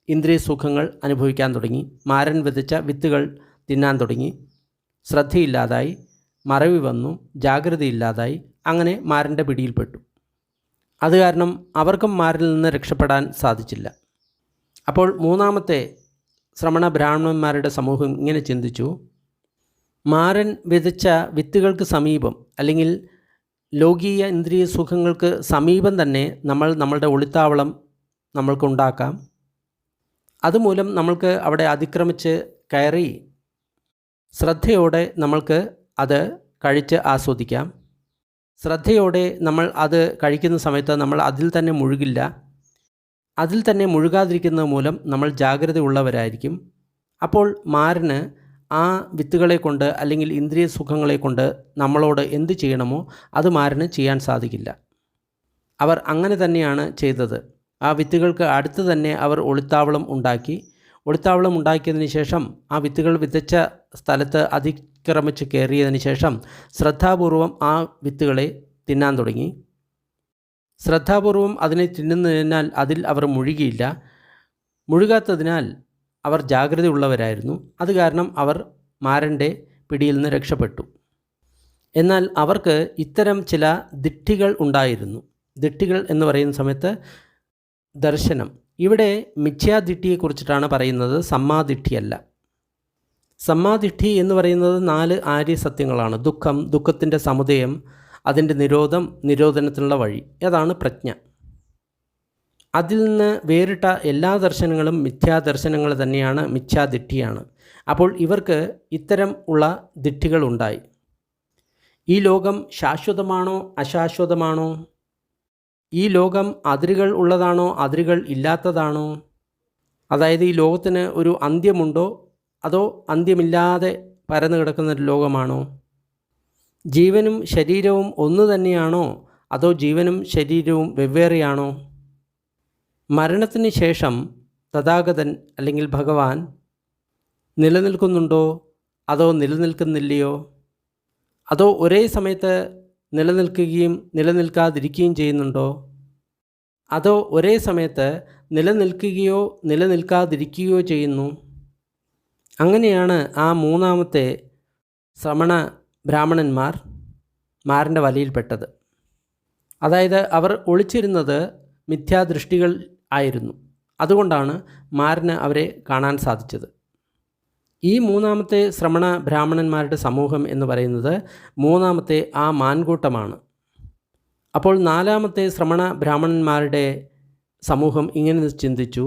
ഇന്ദ്രിയ സുഖങ്ങൾ അനുഭവിക്കാൻ തുടങ്ങി. മാരൻ വിതച്ച വിത്തുകൾ തിന്നാൻ തുടങ്ങി. ശ്രദ്ധയില്ലാതായി, മറവി വന്നു, ജാഗ്രതയില്ലാതായി. അങ്ങനെ മാരൻ്റെ പിടിയിൽപ്പെട്ടു. അത് കാരണം അവർക്കും മാരനിൽ നിന്ന് രക്ഷപ്പെടാൻ സാധിച്ചില്ല. അപ്പോൾ മൂന്നാമത്തെ ശ്രമണ ബ്രാഹ്മണന്മാരുടെ സമൂഹം ഇങ്ങനെ ചിന്തിച്ചു. മാരൻ വിതച്ച വിത്തുകൾക്ക് സമീപം, അല്ലെങ്കിൽ ലോകീയ ഇന്ദ്രിയ സുഖങ്ങൾക്ക് സമീപം തന്നെ നമ്മളുടെ ഒളിത്താവളം നമ്മൾക്കുണ്ടാക്കാം. അതുമൂലം നമ്മൾക്ക് അവിടെ അതിക്രമിച്ച് കയറി ശ്രദ്ധയോടെ നമ്മൾക്ക് അത് കഴിച്ച് ആസ്വദിക്കാം. ശ്രദ്ധയോടെ നമ്മൾ അത് കഴിക്കുന്ന സമയത്ത് നമ്മൾ അതിൽ തന്നെ മുഴുകില്ല. അതിൽ തന്നെ മുഴുകാതിരിക്കുന്നത് മൂലം നമ്മൾ ജാഗ്രതയുള്ളവരായിരിക്കും. അപ്പോൾ മാരന് ആ വിത്തുകളെ കൊണ്ട് അല്ലെങ്കിൽ ഇന്ദ്രിയ സുഖങ്ങളെ കൊണ്ട് നമ്മളോട് എന്ത് ചെയ്യണമോ അത് മാരന് ചെയ്യാൻ സാധിക്കില്ല. അവർ അങ്ങനെ തന്നെയാണ് ചെയ്തത്. ആ വിത്തുകൾക്ക് അടുത്ത് തന്നെ അവർ ഒളിത്താവളം ഉണ്ടാക്കി. ഒളിത്താവളം ഉണ്ടാക്കിയതിന് ശേഷം ആ വിത്തുകൾ വിതച്ച സ്ഥലത്ത് അതിക്രമിച്ച് കയറിയതിന് ശേഷം ശ്രദ്ധാപൂർവം ആ വിത്തുകളെ തിന്നാൻ തുടങ്ങി. ശ്രദ്ധാപൂർവം അതിനെ തിന്നുന്നതിനാൽ അതിൽ അവർ മുഴുകിയില്ല. മുഴുകാത്തതിനാൽ അവർ ജാഗ്രതയുള്ളവരായിരുന്നു. അത് കാരണം അവർ മാരൻ്റെ പിടിയിൽ നിന്ന് രക്ഷപ്പെട്ടു. എന്നാൽ അവർക്ക് ഇത്തരം ചില ദിഷ്ടികൾ ഉണ്ടായിരുന്നു. ദിഷ്ടികൾ എന്ന് പറയുന്ന സമയത്ത് ദർശനം. ഇവിടെ മിഥ്യാദിഷ്ടിയെക്കുറിച്ചിട്ടാണ് പറയുന്നത്, സമ്മാദിഷ്ടിയല്ല. സമ്മാദിഷ്ടി എന്ന് പറയുന്നത് 4 ആര്യസത്യങ്ങളാണ്. ദുഃഖം, ദുഃഖത്തിൻ്റെ സമുദയം, അതിൻ്റെ നിരോധം, നിരോധനത്തിനുള്ള വഴി. അതാണ് പ്രജ്ഞ. അതിൽ നിന്ന് വേറിട്ട എല്ലാ ദർശനങ്ങളും മിഥ്യാദർശനങ്ങൾ തന്നെയാണ്, മിഥ്യാദിഷ്ടിയാണ്. അപ്പോൾ ഇവർക്ക് ഇത്തരം ഉള്ള ദിഷ്ടികളുണ്ടായി. ഈ ലോകം ശാശ്വതമാണോ അശാശ്വതമാണോ? ഈ ലോകം അതിരുകൾ ഉള്ളതാണോ അതിരുകൾ ഇല്ലാത്തതാണോ? അതായത് ഈ ലോകത്തിന് ഒരു അന്ത്യമുണ്ടോ അതോ അന്ത്യമില്ലാതെ പരന്നു കിടക്കുന്ന ഒരു ലോകമാണോ? ജീവനും ശരീരവും ഒന്നു തന്നെയാണോ അതോ ജീവനും ശരീരവും വെവ്വേറെയാണോ? മരണത്തിന് ശേഷം തഥാഗതൻ അല്ലെങ്കിൽ ഭഗവാൻ നിലനിൽക്കുന്നുണ്ടോ അതോ നിലനിൽക്കുന്നില്ലയോ? അതോ ഒരേ സമയത്ത് നിലനിൽക്കുകയും നിലനിൽക്കാതിരിക്കുകയും ചെയ്യുന്നുണ്ടോ? അതോ ഒരേ സമയത്ത് നിലനിൽക്കുകയോ നിലനിൽക്കാതിരിക്കുകയോ ചെയ്യുന്നു? അങ്ങനെയാണ് ആ മൂന്നാമത്തെ ശ്രമണ ബ്രാഹ്മണന്മാർ മാരൻ്റെ വലയിൽപ്പെട്ടത്. അതായത് അവർ ഒളിച്ചിരുന്നത് മിഥ്യാദൃഷ്ടികൾ ആയിരുന്നു. അതുകൊണ്ടാണ് മാരന് അവരെ കാണാൻ സാധിച്ചത്. ഈ മൂന്നാമത്തെ ശ്രമണ ബ്രാഹ്മണന്മാരുടെ സമൂഹം എന്ന് പറയുന്നത് മൂന്നാമത്തെ ആ മാൻകൂട്ടമാണ്. അപ്പോൾ നാലാമത്തെ ശ്രമണ ബ്രാഹ്മണന്മാരുടെ സമൂഹം ഇങ്ങനെ ചിന്തിച്ചു.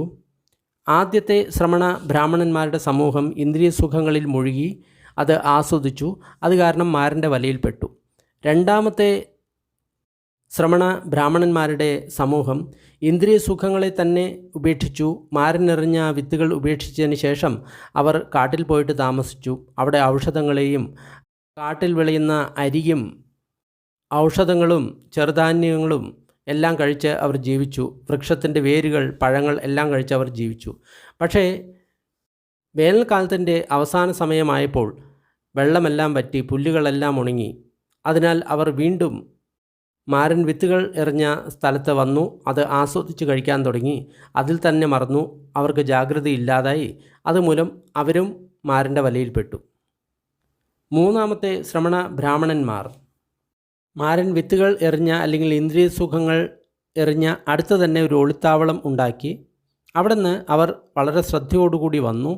ആദ്യത്തെ ശ്രമണ ബ്രാഹ്മണന്മാരുടെ സമൂഹം ഇന്ദ്രിയ സുഖങ്ങളിൽ മുഴുകി അത് ആസ്വദിച്ചു. അത് കാരണം മാരൻ്റെ വലയിൽപ്പെട്ടു. രണ്ടാമത്തെ ശ്രമണ ബ്രാഹ്മണന്മാരുടെ സമൂഹം ഇന്ദ്രിയ സുഖങ്ങളെ തന്നെ ഉപേക്ഷിച്ചു. മാരനെറിഞ്ഞ വിത്തുകൾ ഉപേക്ഷിച്ചതിന് ശേഷം അവർ കാട്ടിൽ പോയിട്ട് താമസിച്ചു. അവിടെ ഔഷധങ്ങളെയും കാട്ടിൽ വിളയുന്ന അരിയും ഔഷധങ്ങളും ചെറുധാന്യങ്ങളും എല്ലാം കഴിച്ച് അവർ ജീവിച്ചു. വൃക്ഷത്തിൻ്റെ വേരുകൾ, പഴങ്ങൾ എല്ലാം കഴിച്ച് അവർ ജീവിച്ചു. പക്ഷേ വേനൽക്കാലത്തിൻ്റെ അവസാന സമയമായപ്പോൾ വെള്ളമെല്ലാം വറ്റി, പുല്ലുകളെല്ലാം ഉണങ്ങി. അതിനാൽ അവർ വീണ്ടും മാരൻ വിത്തുകൾ എറിഞ്ഞ സ്ഥലത്ത് വന്നു. അത് ആസ്വദിച്ച് കഴിക്കാൻ തുടങ്ങി. അതിൽ തന്നെ മറന്നു. അവർക്ക് ജാഗ്രതയില്ലാതായി. അതുമൂലം അവരും മാരൻ്റെ വലയിൽപ്പെട്ടു. മൂന്നാമത്തെ ശ്രമണ ബ്രാഹ്മണന്മാർ മാരൻ വിത്തുകൾ എറിഞ്ഞ അല്ലെങ്കിൽ ഇന്ദ്രിയ സുഖങ്ങൾ എറിഞ്ഞ അടുത്ത് തന്നെ ഒരു ഒളിത്താവളം ഉണ്ടാക്കി. അവിടെ നിന്ന് അവർ വളരെ ശ്രദ്ധയോടുകൂടി വന്നു.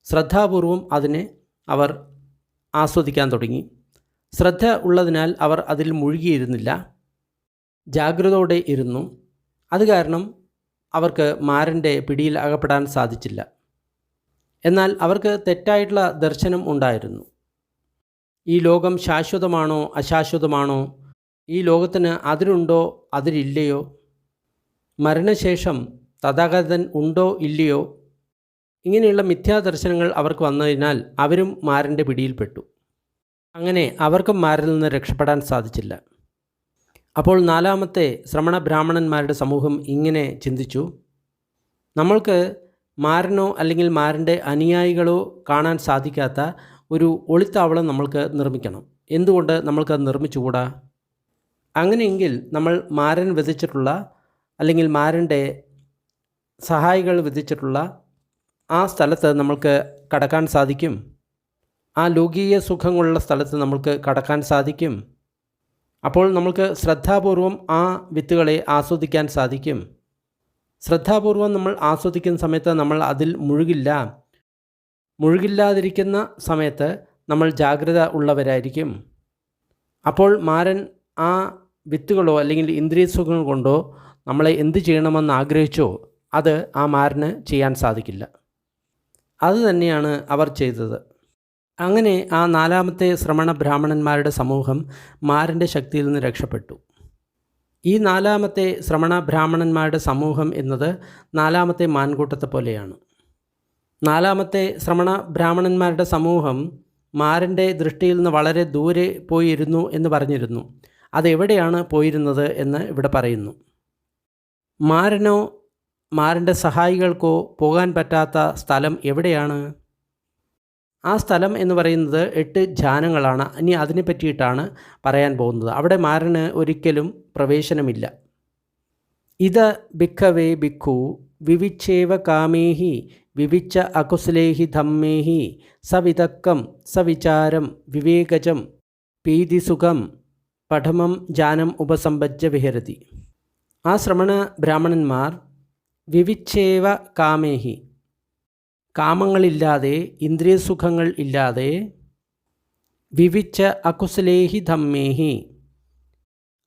ശ്രദ്ധാപൂർവം അതിനെ അവർ ആസ്വദിക്കാൻ തുടങ്ങി. ശ്രദ്ധ ഉള്ളതിനാൽ അവർ അതിൽ മുഴുകിയിരുന്നില്ല, ജാഗ്രതയോടെ ഇരുന്നു. അത് കാരണം അവർക്ക് മാരൻ്റെ പിടിയിൽ അകപ്പെടാൻ സാധിച്ചില്ല. എന്നാൽ അവർക്ക് തെറ്റായിട്ടുള്ള ദർശനം ഉണ്ടായിരുന്നു. ഈ ലോകം ശാശ്വതമാണോ അശാശ്വതമാണോ, ഈ ലോകത്തിന് അതിരുണ്ടോ അതിരില്ലയോ, മരണശേഷം തഥാഗതൻ ഉണ്ടോ ഇല്ലയോ, ഇങ്ങനെയുള്ള മിഥ്യാദർശനങ്ങൾ അവർക്ക് വന്നതിനാൽ അവരും മാരൻ്റെ പിടിയിൽപ്പെട്ടു. അങ്ങനെ അവർക്കും മാരിൽ നിന്ന് രക്ഷപ്പെടാൻ സാധിച്ചില്ല. അപ്പോൾ നാലാമത്തെ ശ്രമണ ബ്രാഹ്മണന്മാരുടെ സമൂഹം ഇങ്ങനെ ചിന്തിച്ചു, നമ്മൾക്ക് മാരനോ അല്ലെങ്കിൽ മാരൻ്റെ അനുയായികളോ കാണാൻ സാധിക്കാത്ത ഒരു ഒളിത്താവളം നമ്മൾക്ക് നിർമ്മിക്കണം. എന്തുകൊണ്ട് നമ്മൾക്കത് നിർമ്മിച്ചുകൂടാ? അങ്ങനെയെങ്കിൽ നമ്മൾ മാരൻ വിധിച്ചിട്ടുള്ള അല്ലെങ്കിൽ മാരൻ്റെ സഹായികൾ വിധിച്ചിട്ടുള്ള ആ സ്ഥലത്ത് നമ്മൾക്ക് കടക്കാൻ സാധിക്കും. ആ ലൗകിക സുഖങ്ങളുള്ള സ്ഥലത്ത് നമ്മൾക്ക് കടക്കാൻ സാധിക്കും. അപ്പോൾ നമ്മൾക്ക് ശ്രദ്ധാപൂർവം ആ വിത്തുകളെ ആസ്വദിക്കാൻ സാധിക്കും. ശ്രദ്ധാപൂർവം നമ്മൾ ആസ്വദിക്കുന്ന സമയത്ത് നമ്മൾ അതിൽ മുഴുകില്ലാതിരിക്കുന്ന സമയത്ത് നമ്മൾ ജാഗ്രത ഉള്ളവരായിരിക്കും. അപ്പോൾ മാരൻ ആ വിത്തുകളോ അല്ലെങ്കിൽ ഇന്ദ്രിയ സുഖങ്ങൾ കൊണ്ടോ നമ്മളെ എന്ത് ചെയ്യണമെന്ന് ആഗ്രഹിച്ചോ അത് ആ മാരന് ചെയ്യാൻ സാധിക്കില്ല. അതുതന്നെയാണ് അവർ ചെയ്തത്. അങ്ങനെ ആ നാലാമത്തെ ശ്രമണ ബ്രാഹ്മണന്മാരുടെ സമൂഹം മാരൻ്റെ ശക്തിയിൽ നിന്ന് രക്ഷപ്പെട്ടു. ഈ നാലാമത്തെ ശ്രമണ ബ്രാഹ്മണന്മാരുടെ സമൂഹം എന്നത് നാലാമത്തെ മാൻകൂട്ടത്തെ പോലെയാണ്. നാലാമത്തെ ശ്രമണ ബ്രാഹ്മണന്മാരുടെ സമൂഹം മാരൻ്റെ ദൃഷ്ടിയിൽ നിന്ന് വളരെ ദൂരെ പോയിരുന്നു എന്ന് പറഞ്ഞിരുന്നു. അതെവിടെയാണ് പോയിരുന്നത് എന്ന് ഇവിടെ പറയുന്നു. മാരനോ മാരൻ്റെ സഹായികൾക്കോ പോകാൻ പറ്റാത്ത സ്ഥലം എവിടെയാണ്? ആ സ്ഥലം എന്ന് പറയുന്നത് 8 ധ്യാനങ്ങളാണ്. ഇനി അതിനെ പറ്റിയിട്ടാണ് പറയാൻ പോകുന്നത്. അവിടെ മാരന് ഒരിക്കലും പ്രവേശനമില്ല. ഇത ഭിക്കവേ ഭിക്കു വിവിച്ചേവ കാമേഹി വിവിച്ച അകുശലേഹി ധമ്മേഹി സവിതക്കം സവിചാരം വിവേകജം പീതിസുഖം പഠമം ജാനം ഉപസമ്പജ്ജ വിഹരതി. ആ ശ്രമണ ബ്രാഹ്മണന്മാർ വിവിച്ചേവ കാമേഹി, കാമങ്ങളില്ലാതെ ഇന്ദ്രിയസുഖങ്ങൾ ഇല്ലാതെ, വിവിച്ച അകുശലേഹി ധമ്മേഹി,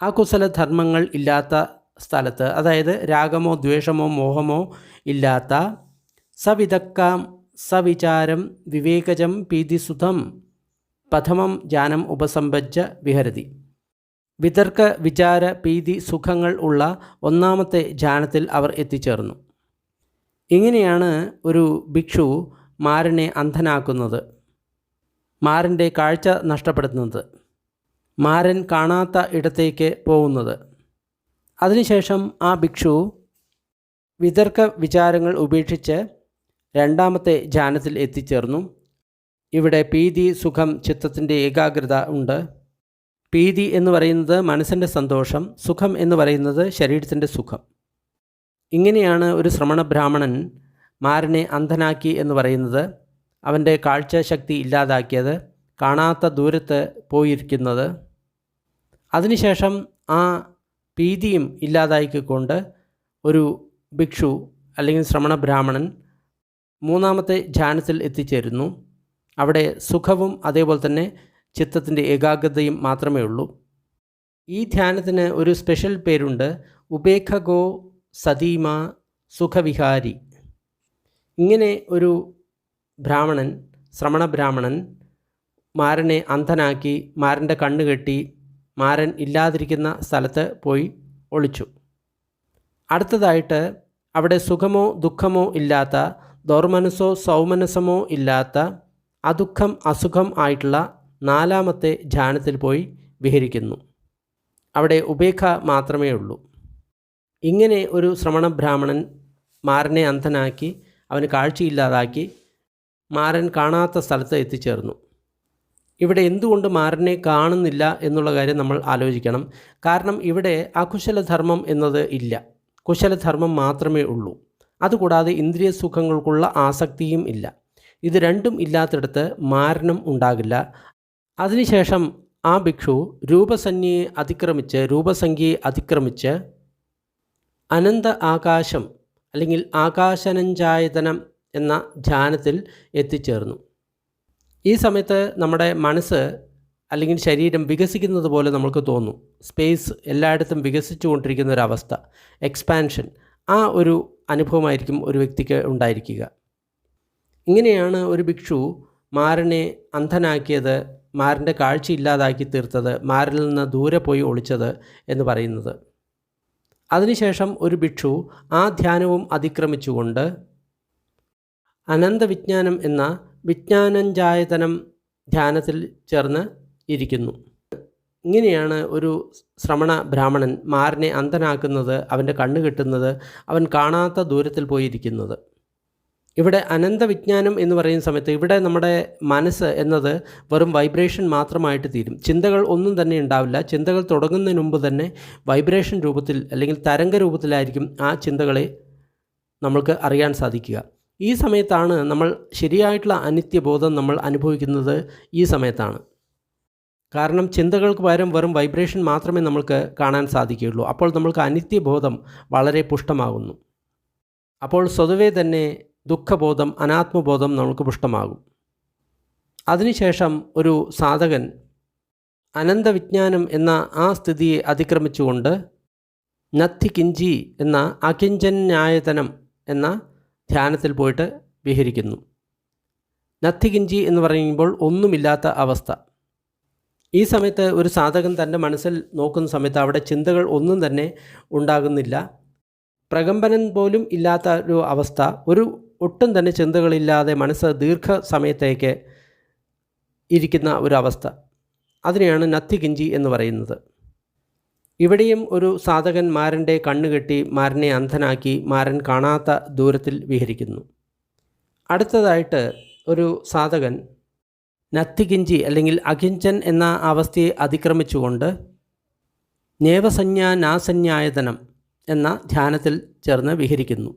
അകുശലധർമ്മങ്ങൾ ഇല്ലാത്ത സ്ഥലത്ത്, അതായത് രാഗമോ ദ്വേഷമോ മോഹമോ ഇല്ലാത്ത, സവിതക്കാം സവിചാരം വിവേകജം പീതിസുധം പഥമം ജാനം ഉപസമ്പജ്ജ വിഹരതി. വിതർക്ക വിചാര പീതി സുഖങ്ങൾ ഉള്ള ഒന്നാമത്തെ ധ്യാനത്തിൽ അവർ എത്തിച്ചേർന്നു. ഇങ്ങനെയാണ് ഒരു ഭിക്ഷു മാരനെ അന്ധനാക്കുന്നത്, മാരൻ്റെ കാഴ്ച നഷ്ടപ്പെടുത്തുന്നത്, മാരൻ കാണാത്ത ഇടത്തേക്ക് പോകുന്നത്. അതിനുശേഷം ആ ഭിക്ഷു വിതർക്ക വിചാരങ്ങൾ ഉപേക്ഷിച്ച് രണ്ടാമത്തെ ധ്യാനത്തിൽ എത്തിച്ചേർന്നു. ഇവിടെ പീതി സുഖം ചിത്തത്തിൻ്റെ ഏകാഗ്രത ഉണ്ട്. പീതി എന്ന് പറയുന്നത് മനസ്സിൻ്റെ സന്തോഷം, സുഖം എന്ന് പറയുന്നത് ശരീരത്തിൻ്റെ സുഖം. ഇങ്ങനെയാണ് ഒരു ശ്രമണ ബ്രാഹ്മണൻ മാരനെ അന്ധനാക്കി എന്ന് പറയുന്നത്, അവൻ്റെ കാഴ്ചശക്തി ഇല്ലാതാക്കിയത്, കാണാത്ത ദൂരത്ത് പോയിരിക്കുന്നത്. അതിനുശേഷം ആ പീതിയും ഇല്ലാതാക്കിക്കൊണ്ട് ഒരു ഭിക്ഷു അല്ലെങ്കിൽ ശ്രമണ ബ്രാഹ്മണൻ മൂന്നാമത്തെ ധ്യാനത്തിൽ എത്തിച്ചേരുന്നു. അവിടെ സുഖവും അതേപോലെ തന്നെ ചിത്തത്തിൻ്റെ ഏകാഗ്രതയും മാത്രമേ ഉള്ളൂ. ഈ ധ്യാനത്തിന് ഒരു സ്പെഷ്യൽ പേരുണ്ട്, ഉപേഖഗോ സതീമ സുഖവിഹാരി. ഇങ്ങനെ ഒരു ബ്രാഹ്മണൻ, ശ്രമണ ബ്രാഹ്മണൻ മാരനെ അന്ധനാക്കി, മാരൻ്റെ കണ്ണ് കെട്ടി, മാരൻ ഇല്ലാതിരിക്കുന്ന സ്ഥലത്ത് പോയി ഒളിച്ചു. അടുത്തതായിട്ട് അവിടെ സുഖമോ ദുഃഖമോ ഇല്ലാത്ത, ദൗർമനസ്സോ സൗമനസ്സമോ ഇല്ലാത്ത, അദുഃഖം അസുഖം ആയിട്ടുള്ള നാലാമത്തെ ധ്യാനത്തിൽ പോയി വിഹരിക്കുന്നു. അവിടെ ഉപേക്ഷ മാത്രമേ ഉള്ളൂ. ഇങ്ങനെ ഒരു ശ്രമണ ബ്രാഹ്മണൻ മാരനെ അന്ധനാക്കി, അവന് കാഴ്ചയില്ലാതാക്കി, മാരൻ കാണാത്ത സ്ഥലത്ത് എത്തിച്ചേർന്നു. ഇവിടെ എന്തുകൊണ്ട് മാരനെ കാണുന്നില്ല എന്നുള്ള കാര്യം നമ്മൾ ആലോചിക്കണം. കാരണം ഇവിടെ അകുശലധർമ്മം എന്നത് ഇല്ല, കുശലധർമ്മം മാത്രമേ ഉള്ളൂ. അതുകൂടാതെ ഇന്ദ്രിയ സുഖങ്ങൾക്കുള്ള ആസക്തിയും ഇല്ല. ഇത് രണ്ടും ഇല്ലാത്തിടത്ത് മാരണം ഉണ്ടാകില്ല. അതിനുശേഷം ആ ഭിക്ഷു രൂപസംഖ്യയെ അതിക്രമിച്ച് അനന്ത ആകാശം അല്ലെങ്കിൽ ആകാശാനഞ്ചായതനം എന്ന ധ്യാനത്തിൽ എത്തിച്ചേർന്നു. ഈ സമയത്ത് നമ്മുടെ മനസ്സ് അല്ലെങ്കിൽ ശരീരം വികസിക്കുന്നത് പോലെ നമുക്ക് തോന്നും. സ്പേസ് എല്ലായിടത്തും വികസിച്ചു കൊണ്ടിരിക്കുന്ന ഒരവസ്ഥ, എക്സ്പാൻഷൻ, ആ ഒരു അനുഭവമായിരിക്കും ഒരു വ്യക്തിക്ക് ഉണ്ടായിരിക്കുക. ഇങ്ങനെയാണ് ഒരു ഭിക്ഷു മാരനെ അന്ധനാക്കിയത്, മാരൻ്റെ കാഴ്ച ഇല്ലാതാക്കി തീർത്തത്, മാരിൽ നിന്ന് ദൂരെ പോയി ഒളിച്ചത് എന്ന് പറയുന്നത്. അതിനുശേഷം ഒരു ഭിക്ഷു ആ ധ്യാനവും അതിക്രമിച്ചുകൊണ്ട് അനന്തവിജ്ഞാനം എന്ന വിജ്ഞാനഞ്ചായതനം ധ്യാനത്തിൽ ചേർന്ന് ഇരിക്കുന്നു. ഇങ്ങനെയാണ് ഒരു ശ്രമണ ബ്രാഹ്മണൻ മാരനെ അന്ധനാക്കുന്നത്, അവൻ്റെ കണ്ണ് കെട്ടുന്നത്, അവൻ കാണാത്ത ദൂരത്തിൽ പോയിരിക്കുന്നത്. ഇവിടെ അനന്തവിജ്ഞാനം എന്ന് പറയുന്ന സമയത്ത് ഇവിടെ നമ്മുടെ മനസ്സ് എന്നത് വെറും വൈബ്രേഷൻ മാത്രമായിട്ട് തീരും. ചിന്തകൾ ഒന്നും തന്നെ ഉണ്ടാവില്ല. ചിന്തകൾ തുടങ്ങുന്നതിന് മുമ്പ് തന്നെ വൈബ്രേഷൻ രൂപത്തിൽ അല്ലെങ്കിൽ തരംഗ രൂപത്തിലായിരിക്കും ആ ചിന്തകളെ നമ്മൾക്ക് അറിയാൻ സാധിക്കുക. ഈ സമയത്താണ് നമ്മൾ ശരിയായിട്ടുള്ള അനിത്യബോധം നമ്മൾ അനുഭവിക്കുന്നത്. ഈ സമയത്താണ്. കാരണം ചിന്തകൾക്ക് പകരം വെറും വൈബ്രേഷൻ മാത്രമേ നമ്മൾക്ക് കാണാൻ സാധിക്കുകയുള്ളൂ. അപ്പോൾ നമ്മൾക്ക് അനിത്യബോധം വളരെ പുഷ്ടമാകുന്നു. അപ്പോൾ സ്വതവേ തന്നെ ദുഃഖബോധം, അനാത്മബോധം നമുക്ക് പുഷ്ടമാകും. അതിനുശേഷം ഒരു സാധകൻ അനന്തവിജ്ഞാനം എന്ന ആ സ്ഥിതിയെ അതിക്രമിച്ചുകൊണ്ട് നത്തി കിഞ്ചി എന്ന അകിഞ്ചന്യായതനം എന്ന ധ്യാനത്തിൽ പോയിട്ട് വിഹരിക്കുന്നു. നത്തി കിഞ്ചി എന്ന് പറയുമ്പോൾ ഒന്നുമില്ലാത്ത അവസ്ഥ. ഈ സമയത്ത് ഒരു സാധകൻ തൻ്റെ മനസ്സിൽ നോക്കുന്ന സമയത്ത് അവിടെ ചിന്തകൾ ഒന്നും തന്നെ ഉണ്ടാകുന്നില്ല. പ്രകമ്പനം പോലും ഇല്ലാത്ത ഒരു അവസ്ഥ, ഒട്ടും തന്നെ ചിന്തകളില്ലാതെ മനസ്സ് ദീർഘസമയത്തേക്ക് ഇരിക്കുന്ന ഒരവസ്ഥ. അതിനെയാണ് നത്തി കിഞ്ചി എന്ന് പറയുന്നത്. ഇവിടെയും ഒരു സാധകൻ മാരൻ്റെ കണ്ണുകെട്ടി മാരനെ അന്ധനാക്കി മാരൻ കാണാത്ത ദൂരത്തിൽ വിഹരിക്കുന്നു. അടുത്തതായിട്ട് ഒരു സാധകൻ നത്തികിഞ്ചി അല്ലെങ്കിൽ അകിഞ്ചൻ എന്ന അവസ്ഥയെ അതിക്രമിച്ചുകൊണ്ട് നേവസഞ്ജാ നാസഞ്ജായതനം എന്ന ധ്യാനത്തിൽ ചേർന്ന് വിഹരിക്കുന്നു.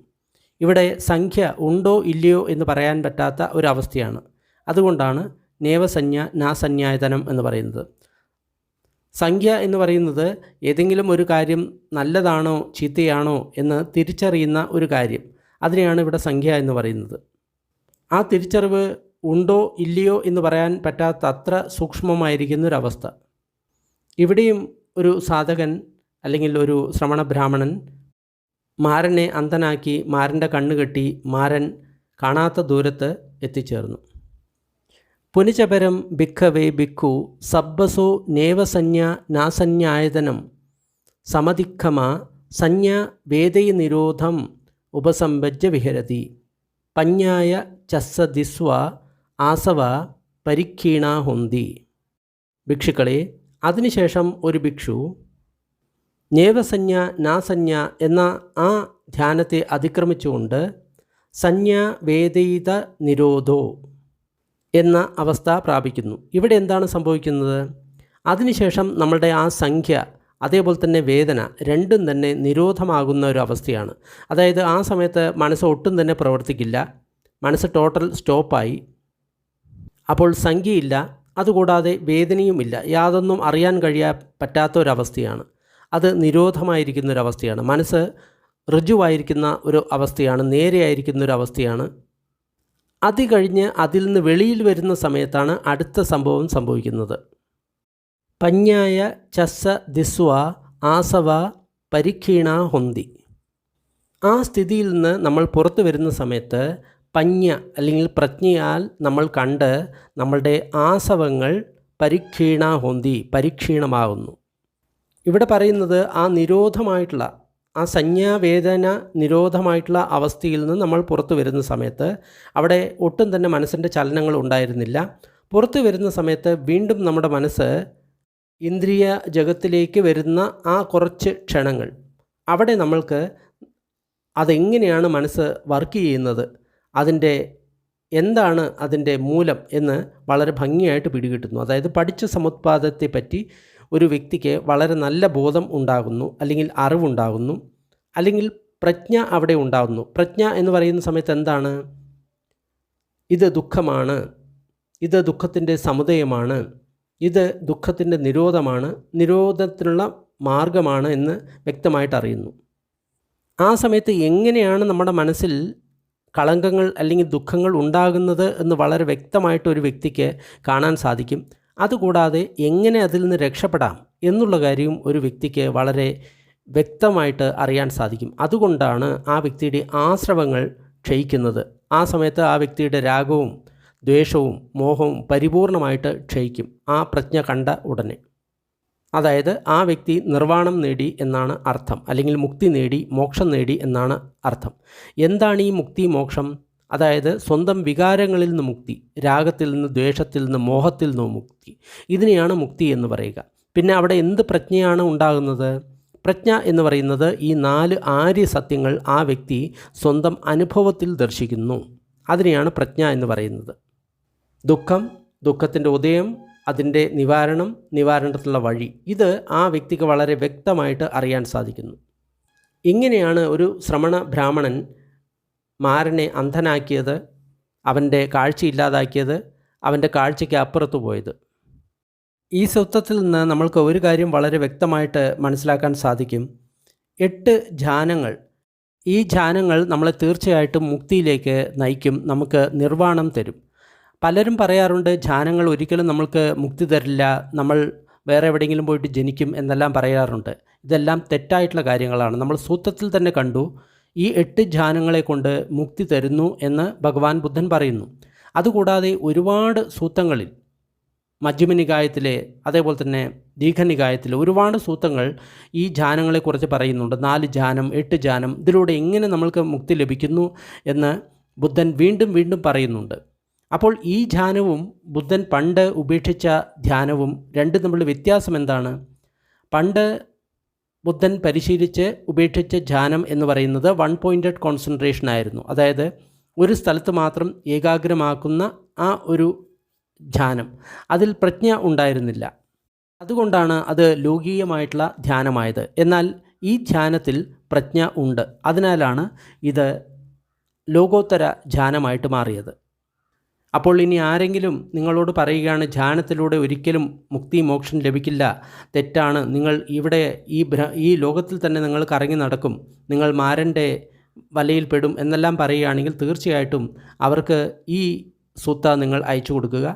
ഇവിടെ സംഖ്യ ഉണ്ടോ ഇല്ലയോ എന്ന് പറയാൻ പറ്റാത്ത ഒരവസ്ഥയാണ്. അതുകൊണ്ടാണ് നേവസഞ്ജ നാസഞ്ജായതനം എന്ന് പറയുന്നത്. സംഖ്യ എന്ന് പറയുന്നത് ഏതെങ്കിലും ഒരു കാര്യം നല്ലതാണോ ചീത്തയാണോ എന്ന് തിരിച്ചറിയുന്ന ഒരു കാര്യം, അതിനെയാണ് ഇവിടെ സംഖ്യ എന്ന് പറയുന്നത്. ആ തിരിച്ചറിവ് ഉണ്ടോ ഇല്ലയോ എന്ന് പറയാൻ പറ്റാത്ത അത്ര സൂക്ഷ്മമായിരിക്കുന്നൊരവസ്ഥ. ഇവിടെയും ഒരു സാധകൻ അല്ലെങ്കിൽ ഒരു ശ്രമണ ബ്രാഹ്മണൻ മാരനെ അന്ധനാക്കി മാരൻ്റെ കണ്ണുകെട്ടി മാരൻ കാണാത്ത ദൂരത്ത് എത്തിച്ചേർന്നു. പുനിചപരം ഭിക്കവേ ഭിക്കു സബ്ബസോ നേവസഞ്ജ നാസഞ്ജായതനം സമതിഖമ സഞ്ജ വേദയ നിരോധം ഉപസംഭജ്യ വിഹരതി പഞ്ഞായ ചസ്സദിസ്വ ആസവ പരിക്ഷീണാ ഹൊന്തി. ഭിക്ഷുക്കളെ, അതിനുശേഷം ഒരു ഭിക്ഷു നേവസഞ്ജ നാസഞ്ജ എന്ന ആ ധ്യാനത്തെ അതിക്രമിച്ചുകൊണ്ട് സഞ്ജ വേദയിത നിരോധോ എന്ന അവസ്ഥ പ്രാപിക്കുന്നു. ഇവിടെ എന്താണ് സംഭവിക്കുന്നത്? അതിനുശേഷം നമ്മളുടെ ആ സംഖ്യ അതേപോലെ തന്നെ വേദന രണ്ടും തന്നെ നിരോധമാകുന്ന ഒരു അവസ്ഥയാണ്. അതായത് ആ സമയത്ത് മനസ്സ് ഒട്ടും തന്നെ പ്രവർത്തിക്കില്ല, മനസ്സ് ടോട്ടൽ സ്റ്റോപ്പായി. അപ്പോൾ സംഖ്യയില്ല, അതുകൂടാതെ വേദനയുമില്ല, യാതൊന്നും അറിയാൻ പറ്റാത്ത ഒരവസ്ഥയാണ്. അത് നിരോധമായിരിക്കുന്നൊരവസ്ഥയാണ്. മനസ്സ് ഋജുവായിരിക്കുന്ന ഒരു അവസ്ഥയാണ്, നേരെയായിരിക്കുന്ന ഒരു അവസ്ഥയാണ്. അത് കഴിഞ്ഞ് അതിൽ നിന്ന് വെളിയിൽ വരുന്ന സമയത്താണ് അടുത്ത സംഭവം സംഭവിക്കുന്നത്. പഞ്ഞായ ചസ്സ ദിസ്വ ആസവ പരിക്ഷീണാ ഹൊന്തി. ആ സ്ഥിതിയിൽ നിന്ന് നമ്മൾ പുറത്തു വരുന്ന സമയത്ത് പഞ്ഞ അല്ലെങ്കിൽ പ്രജ്ഞയാൽ നമ്മൾ കണ്ട് നമ്മളുടെ ആസവങ്ങൾ പരിക്ഷീണാ ഹൊന്തി, പരിക്ഷീണമാകുന്നു. ഇവിടെ പറയുന്നത് ആ നിരോധമായിട്ടുള്ള ആ സംജ്ഞാവേദന നിരോധമായിട്ടുള്ള അവസ്ഥയിൽ നിന്ന് നമ്മൾ പുറത്തു വരുന്ന സമയത്ത് അവിടെ ഒട്ടും തന്നെ മനസ്സിൻ്റെ ചലനങ്ങൾ ഉണ്ടായിരുന്നില്ല. പുറത്തു വരുന്ന സമയത്ത് വീണ്ടും നമ്മുടെ മനസ്സ് ഇന്ദ്രിയ ജഗത്തിലേക്ക് വരുന്ന ആ കുറച്ച് ക്ഷണങ്ങൾ, അവിടെ നമ്മൾക്ക് അതെങ്ങനെയാണ് മനസ്സ് വർക്ക് ചെയ്യുന്നത്, എന്താണ് അതിൻ്റെ മൂലം എന്ന് വളരെ ഭംഗിയായിട്ട് പിടികിട്ടുന്നു. അതായത് പഠിച്ച സമുത്പാദത്തെ പറ്റി ഒരു വ്യക്തിക്ക് വളരെ നല്ല ബോധം ഉണ്ടാകുന്നു, അല്ലെങ്കിൽ അറിവുണ്ടാകുന്നു, അല്ലെങ്കിൽ പ്രജ്ഞ അവിടെ ഉണ്ടാകുന്നു. പ്രജ്ഞ എന്ന് പറയുന്ന സമയത്ത് എന്താണ്? ഇത് ദുഃഖമാണ്, ഇത് ദുഃഖത്തിൻ്റെ സമുദയമാണ്, ഇത് ദുഃഖത്തിൻ്റെ നിരോധമാണ്, നിരോധത്തിനുള്ള മാർഗമാണ് എന്ന് വ്യക്തമായിട്ട് അറിയുന്നു. ആ സമയത്ത് എങ്ങനെയാണ് നമ്മുടെ മനസ്സിൽ കളങ്കങ്ങൾ അല്ലെങ്കിൽ ദുഃഖങ്ങൾ ഉണ്ടാകുന്നത് എന്ന് വളരെ വ്യക്തമായിട്ട് ഒരു വ്യക്തിക്ക് കാണാൻ സാധിക്കും. അതുകൂടാതെ എങ്ങനെ അതിൽ നിന്ന് രക്ഷപ്പെടാം എന്നുള്ള കാര്യവും ഒരു വ്യക്തിക്ക് വളരെ വ്യക്തമായിട്ട് അറിയാൻ സാധിക്കും. അതുകൊണ്ടാണ് ആ വ്യക്തിയുടെ ആശ്രവങ്ങൾ ക്ഷയിക്കുന്നത്. ആ സമയത്ത് ആ വ്യക്തിയുടെ രാഗവും ദ്വേഷവും മോഹവും പരിപൂർണമായിട്ട് ക്ഷയിക്കും ആ പ്രജ്ഞ കണ്ട ഉടനെ. അതായത് ആ വ്യക്തി നിർവ്വാണം നേടി എന്നാണ് അർത്ഥം, അല്ലെങ്കിൽ മുക്തി നേടി, മോക്ഷം നേടി എന്നാണ് അർത്ഥം. എന്താണ് ഈ മുക്തി മോക്ഷം? അതായത് സ്വന്തം വികാരങ്ങളിൽ നിന്ന് മുക്തി, രാഗത്തിൽ നിന്ന്, ദ്വേഷത്തിൽ നിന്ന്, മോഹത്തിൽ നിന്ന് മുക്തി. ഇതിനെയാണ് മുക്തി എന്ന് പറയുക. പിന്നെ അവിടെ എന്ത് പ്രജ്ഞയാണ് ഉണ്ടാകുന്നത്? പ്രജ്ഞ എന്ന് പറയുന്നത് ഈ 4 ആര്യ സത്യങ്ങൾ ആ വ്യക്തി സ്വന്തം അനുഭവത്തിൽ ദർശിക്കുന്നു. അതിനെയാണ് പ്രജ്ഞ എന്ന് പറയുന്നത്. ദുഃഖം, ദുഃഖത്തിൻ്റെ ഉദയം, അതിൻ്റെ നിവാരണം, നിവാരണത്തിലുള്ള വഴി, ഇത് ആ വ്യക്തിക്ക് വളരെ വ്യക്തമായിട്ട് അറിയാൻ സാധിക്കുന്നു. ഇങ്ങനെയാണ് ഒരു ശ്രമണ ബ്രാഹ്മണൻ മാരനെ അന്ധനാക്കിയത്, അവൻ്റെ കാഴ്ചയില്ലാതാക്കിയത്, അവൻ്റെ കാഴ്ചയ്ക്ക് അപ്പുറത്ത് പോയത്. ഈ സൂത്രത്തിൽ നിന്ന് നമ്മൾക്ക് ഒരു കാര്യം വളരെ വ്യക്തമായിട്ട് മനസ്സിലാക്കാൻ സാധിക്കും. 8 ധ്യാനങ്ങൾ, ഈ ധ്യാനങ്ങൾ നമ്മളെ തീർച്ചയായിട്ടും മുക്തിയിലേക്ക് നയിക്കും, നമുക്ക് നിർവ്വാണം തരും. പലരും പറയാറുണ്ട് ധ്യാനങ്ങൾ ഒരിക്കലും നമ്മൾക്ക് മുക്തി തരില്ല, നമ്മൾ വേറെ എവിടെയെങ്കിലും പോയിട്ട് ജനിക്കും എന്നെല്ലാം പറയാറുണ്ട്. ഇതെല്ലാം തെറ്റായിട്ടുള്ള കാര്യങ്ങളാണ്. നമ്മൾ സൂത്രത്തിൽ തന്നെ കണ്ടു, ഈ 8 ധ്യാനങ്ങളെ കൊണ്ട് മുക്തി തരുന്നു എന്ന് ഭഗവാൻ ബുദ്ധൻ പറയുന്നു. അതുകൂടാതെ ഒരുപാട് സൂത്രങ്ങളിൽ, മജ്ജിമനികായത്തിലെ അതേപോലെ തന്നെ ദീഘനികായത്തിലെ ഒരുപാട് സൂത്രങ്ങൾ ഈ ധ്യാനങ്ങളെക്കുറിച്ച് പറയുന്നുണ്ട്. 4 ധ്യാനം, 8 ധ്യാനം, ഇതിലൂടെ എങ്ങനെ നമ്മൾക്ക് മുക്തി ലഭിക്കുന്നു എന്ന് ബുദ്ധൻ വീണ്ടും വീണ്ടും പറയുന്നുണ്ട്. അപ്പോൾ ഈ ധ്യാനവും ബുദ്ധൻ പണ്ട് ഉപേക്ഷിച്ച ധ്യാനവും രണ്ടും തമ്മിലുള്ള വ്യത്യാസം എന്താണ്? പണ്ട് ബുദ്ധൻ പരിശീലിച്ച് ഉപേക്ഷിച്ച ധ്യാനം എന്ന് പറയുന്നത് 1 പോയിൻറ്റഡ് കോൺസെൻട്രേഷൻ ആയിരുന്നു. അതായത് ഒരു സ്ഥലത്ത് മാത്രം ഏകാഗ്രമാക്കുന്ന ആ ഒരു ധ്യാനം, അതിൽ പ്രജ്ഞ ഉണ്ടായിരുന്നില്ല. അതുകൊണ്ടാണ് അത് ലൗകികമായിട്ടുള്ള ധ്യാനമായത്. എന്നാൽ ഈ ധ്യാനത്തിൽ പ്രജ്ഞ ഉണ്ട്. അതിനാലാണ് ഇത് ലോകോത്തര ധ്യാനമായിട്ട് മാറിയത്. അപ്പോൾ ഇനി ആരെങ്കിലും നിങ്ങളോട് പറയുകയാണ് ധ്യാനത്തിലൂടെ ഒരിക്കലും മുക്തി മോക്ഷം ലഭിക്കില്ല, തെറ്റാണ്, നിങ്ങൾ ഇവിടെ ഈ ലോകത്തിൽ തന്നെ നിങ്ങൾ കറങ്ങി നടക്കും, നിങ്ങൾ മാരൻ്റെ വലയിൽപ്പെടും എന്നെല്ലാം പറയുകയാണെങ്കിൽ തീർച്ചയായിട്ടും അവർക്ക് ഈ സൂത്ര നിങ്ങൾ അയച്ചു കൊടുക്കുക.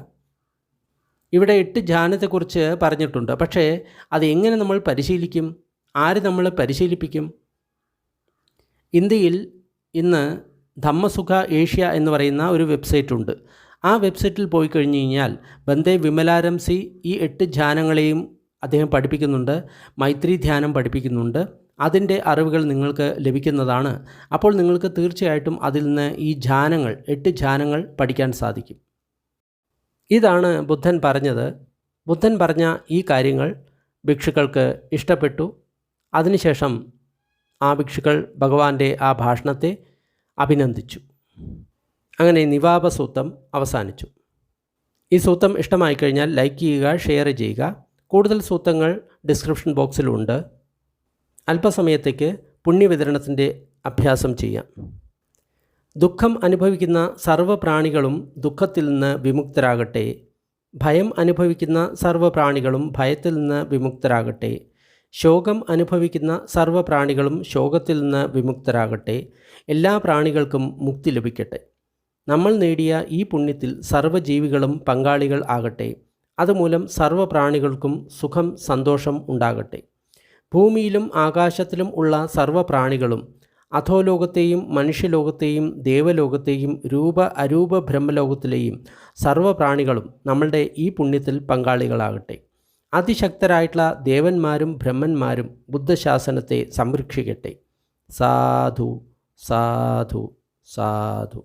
ഇവിടെ 8 ധ്യാനത്തെക്കുറിച്ച് പറഞ്ഞിട്ടുണ്ട്. പക്ഷേ അത് എങ്ങനെ നമ്മൾ പരിശീലിക്കും? ആര് നമ്മളെ പരിശീലിപ്പിക്കും? ഇന്ത്യയിൽ ഇന്ന് ധമ്മസുഖ ഏഷ്യ എന്ന് പറയുന്ന ഒരു വെബ്സൈറ്റ് ഉണ്ട്. ആ വെബ്സൈറ്റിൽ പോയി കഴിഞ്ഞ് കഴിഞ്ഞാൽ ബന്ദേ വിമലാരംസി ഈ 8 ധ്യാനങ്ങളെയും അദ്ദേഹം പഠിപ്പിക്കുന്നുണ്ട്. മൈത്രി ധ്യാനം പഠിപ്പിക്കുന്നുണ്ട്. അതിൻ്റെ അറിവുകൾ നിങ്ങൾക്ക് ലഭിക്കുന്നതാണ്. അപ്പോൾ നിങ്ങൾക്ക് തീർച്ചയായിട്ടും അതിൽ നിന്ന് ഈ ധ്യാനങ്ങൾ, 8 ധ്യാനങ്ങൾ പഠിക്കാൻ സാധിക്കും. ഇതാണ് ബുദ്ധൻ പറഞ്ഞത്. ബുദ്ധൻ പറഞ്ഞ ഈ കാര്യങ്ങൾ ഭിക്ഷുക്കൾക്ക് ഇഷ്ടപ്പെട്ടു. അതിനുശേഷം ആ ഭിക്ഷുക്കൾ ഭഗവാന്റെ ആ ഭാഷണത്തെ അഭിനന്ദിച്ചു. അങ്ങനെ നിവാപ സൂത്രം അവസാനിച്ചു. ഈ സൂത്രം ഇഷ്ടമായി കഴിഞ്ഞാൽ ലൈക്ക് ചെയ്യുക, ഷെയർ ചെയ്യുക. കൂടുതൽ സൂത്രങ്ങൾ ഡിസ്ക്രിപ്ഷൻ ബോക്സിലുണ്ട്. അല്പസമയത്തേക്ക് പുണ്യവിതരണത്തിൻ്റെ അഭ്യാസം ചെയ്യാം. ദുഃഖം അനുഭവിക്കുന്ന സർവ്വപ്രാണികളും ദുഃഖത്തിൽ നിന്ന് വിമുക്തരാകട്ടെ. ഭയം അനുഭവിക്കുന്ന സർവ്വപ്രാണികളും ഭയത്തിൽ നിന്ന് വിമുക്തരാകട്ടെ. ശോകം അനുഭവിക്കുന്ന സർവ്വപ്രാണികളും ശോകത്തിൽ നിന്ന് വിമുക്തരാകട്ടെ. എല്ലാ പ്രാണികൾക്കും മുക്തി ലഭിക്കട്ടെ. നമ്മൾ നേടിയ ഈ പുണ്യത്തിൽ സർവ്വജീവികളും പങ്കാളികൾ ആകട്ടെ. അതുമൂലം സർവ്വപ്രാണികൾക്കും സുഖം, സന്തോഷം ഉണ്ടാകട്ടെ. ഭൂമിയിലും ആകാശത്തിലും ഉള്ള സർവ്വപ്രാണികളും അധോലോകത്തെയും മനുഷ്യലോകത്തെയും ദേവലോകത്തെയും രൂപ അരൂപ ബ്രഹ്മലോകത്തിലെയും സർവ്വപ്രാണികളും നമ്മളുടെ ഈ പുണ്യത്തിൽ പങ്കാളികളാകട്ടെ. അതിശക്തരായിട്ടുള്ള ദേവന്മാരും ബ്രഹ്മന്മാരും ബുദ്ധശാസനത്തെ സംരക്ഷിക്കട്ടെ. സാധു സാധു സാധു.